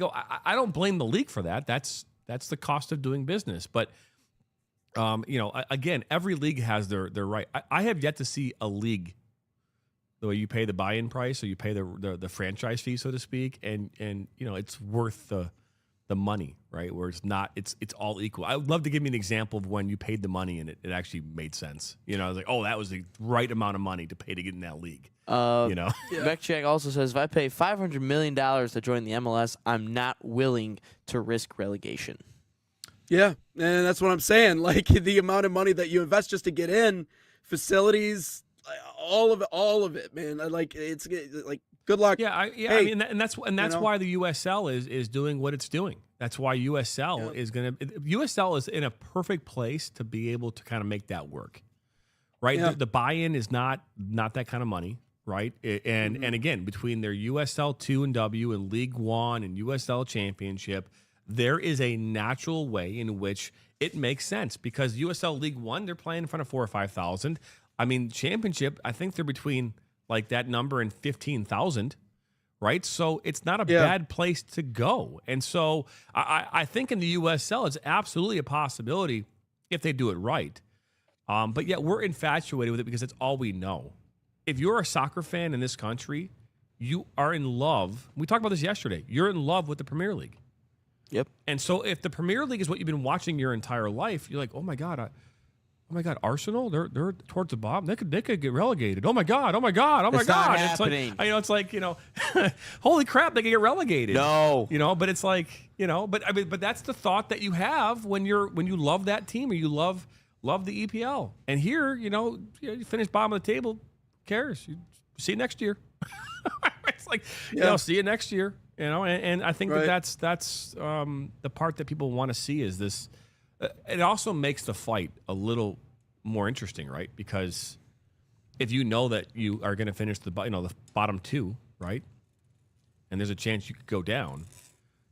don't blame the league for that. That's the cost of doing business. But Again, every league has their right. I have yet to see a league the way you pay the buy-in price or you pay the franchise fee, so to speak, and it's worth the money, right? Where it's not, it's all equal. I would love to give me an example of when you paid the money and it actually made sense. I was like, oh, that was the right amount of money to pay to get in that league. Vecchak also says, if I pay $500 million to join the MLS, I'm not willing to risk relegation. Yeah, and that's what I'm saying. Like the amount of money that you invest just to get in, facilities, all of it, man. Like it's like good luck. Yeah, that's why the USL is doing what it's doing. That's why USL is USL is in a perfect place to be able to kind of make that work, right? Yeah. The buy-in is not that kind of money, right? And again, between their USL 2 and W and League One and USL Championship, there is a natural way in which it makes sense because USL League One, they're playing in front of 4,000 or 5,000. I mean, Championship, I think they're between like that number and 15,000, right? So it's not a bad place to go. And so I think in the USL, it's absolutely a possibility if they do it right. But yet we're infatuated with it because it's all we know. If you're a soccer fan in this country, you are in love. We talked about this yesterday. You're in love with the Premier League. Yep. And so if the Premier League is what you've been watching your entire life, you're like, oh my God, Arsenal, they're towards the bottom. They could get relegated. Oh my God. It's not happening. It's like, holy crap, they could get relegated. No. But it's like, but that's the thought that you have when you love that team or you love the EPL. And here, you finish bottom of the table, who cares? You see you next year. It's like, see you next year. And I think that's the part that people want to see is this. It also makes the fight a little more interesting, right? Because if you know that you are going to finish the bottom two, right, and there's a chance you could go down,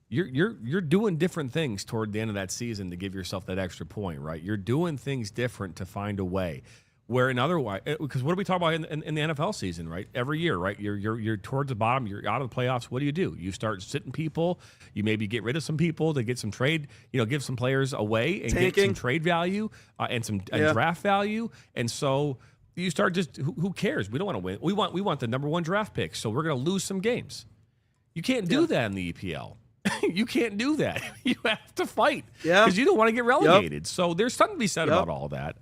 you're doing different things toward the end of that season to give yourself that extra point, right? You're doing things different to find a way. Where in otherwise, because what do we talk about in the NFL season, right? Every year, right? You're towards the bottom. You're out of the playoffs. What do? You start sitting people. You maybe get rid of some people to get some trade. Give some players away and get some trade value and some draft value. And so you start just who cares? We don't want to win. We want the number one draft pick. So we're going to lose some games. You can't do that in the EPL. You can't do that. You have to fight because you don't want to get relegated. Yep. So there's something to be said about all that.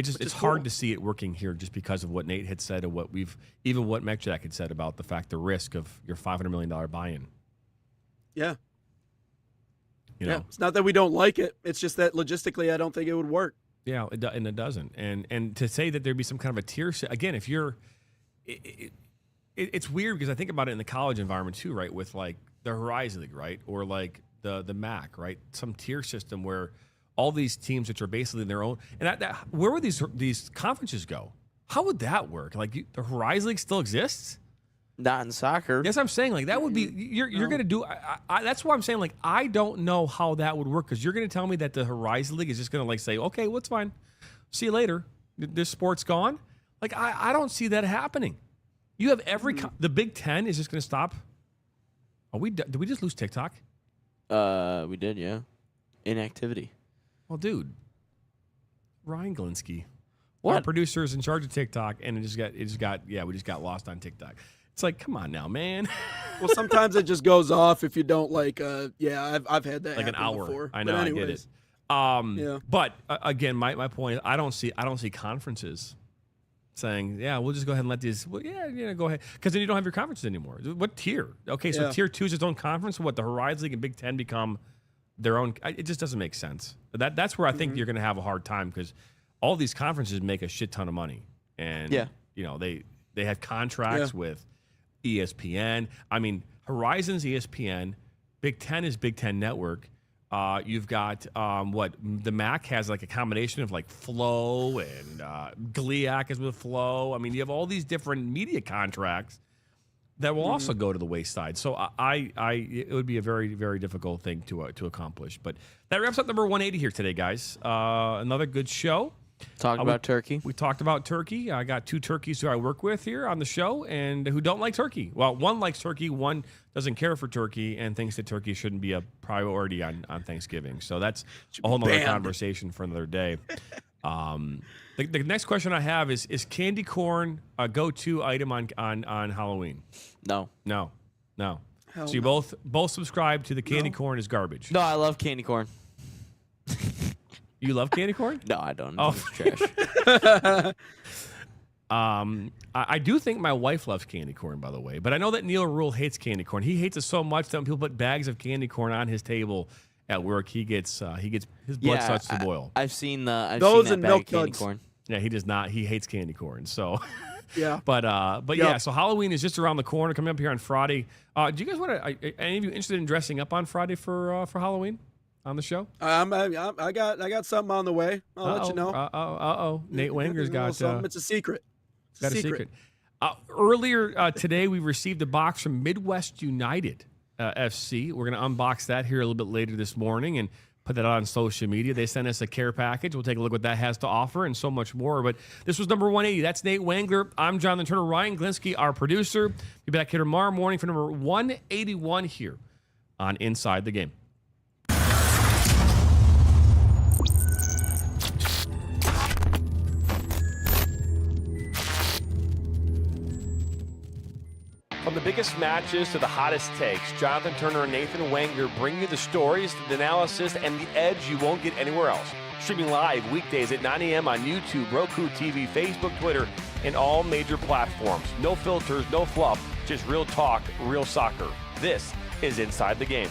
It's hard to see it working here just because of what Nate had said and what Mekjak had said about the risk of your $500 million buy-in. Yeah. It's not that we don't like it. It's just that logistically, I don't think it would work. Yeah, and it doesn't. And to say that there'd be some kind of a tier again, if you're, it's weird because I think about it in the college environment too, right? With like the Horizon League, right, or like the MAC, right? Some tier system where all these teams which are basically their own. And where would these conferences go? How would that work? Like the Horizon League still exists? Not in soccer. Yes, I'm saying like that would be you're going to do. That's why I'm saying like I don't know how that would work because you're going to tell me that the Horizon League is just going to like say, okay, well, it's fine. See you later. This sport's gone. Like I don't see that happening. You have the Big Ten is just going to stop. Did we just lose TikTok? We did, yeah. Inactivity. Well, dude, Ryan Glinsky, what? Our producer is in charge of TikTok, and we just got lost on TikTok. It's like, come on now, man. Well, sometimes it just goes off if you don't like. I've had that like an hour before. I know, I get it. But again, my point is, I don't see conferences saying, we'll just go ahead and let these. Well, go ahead, because then you don't have your conferences anymore. What tier? Okay, so tier 2 is its own conference. What the Horizon League and Big Ten become their own. It just doesn't make sense. That's where I think you're going to have a hard time because all these conferences make a shit ton of money, and they have contracts with ESPN. I mean, Horizon's ESPN, Big Ten is Big Ten Network. You've got the MAC has like a combination of like Flow and GLIAC is with Flow. I mean, you have all these different media contracts that will also go to the wayside. So it would be a very, very difficult thing to accomplish. But that wraps up number 180 here today, guys. Another good show. Talk about turkey. We talked about turkey. I got 2 turkeys who I work with here on the show and who don't like turkey. Well, one likes turkey, one doesn't care for turkey and thinks that turkey shouldn't be a priority on Thanksgiving. So that's a whole other conversation for another day. The next question I have is candy corn a go-to item on Halloween? No. So you both subscribe to the candy corn is garbage. No, I love candy corn. You love candy corn? No, I don't. Oh. It's trash. I do think my wife loves candy corn, by the way. But I know that Neil Rule hates candy corn. He hates it so much that when people put bags of candy corn on his table at work, he gets his blood starts to boil. I've seen that and bag milk of candy duds. corn. Yeah, he does not. He hates candy corn. So, Yeah. but Yep. yeah. So Halloween is just around the corner, coming up here on Friday. Do you guys want to? Any of you interested in dressing up on Friday for Halloween on the show? I got something on the way. I'll let you know. Nate Wenger's got something. It's a secret. It's got a secret. Earlier today, we received a box from Midwest United FC. We're going to unbox that here a little bit later this morning and put that on social media. They sent us a care package. We'll take a look what that has to offer and so much more. But this was number 180. That's Nate Wengler. I'm Jonathan Turner. Ryan Glinsky, our producer. Be back here tomorrow morning for number 181 here on Inside the Game. From the biggest matches to the hottest takes, Jonathan Turner and Nathan Wenger bring you the stories, the analysis, and the edge you won't get anywhere else. Streaming live weekdays at 9 a.m. on YouTube, Roku TV, Facebook, Twitter, and all major platforms. No filters, no fluff, just real talk, real soccer. This is Inside the Game.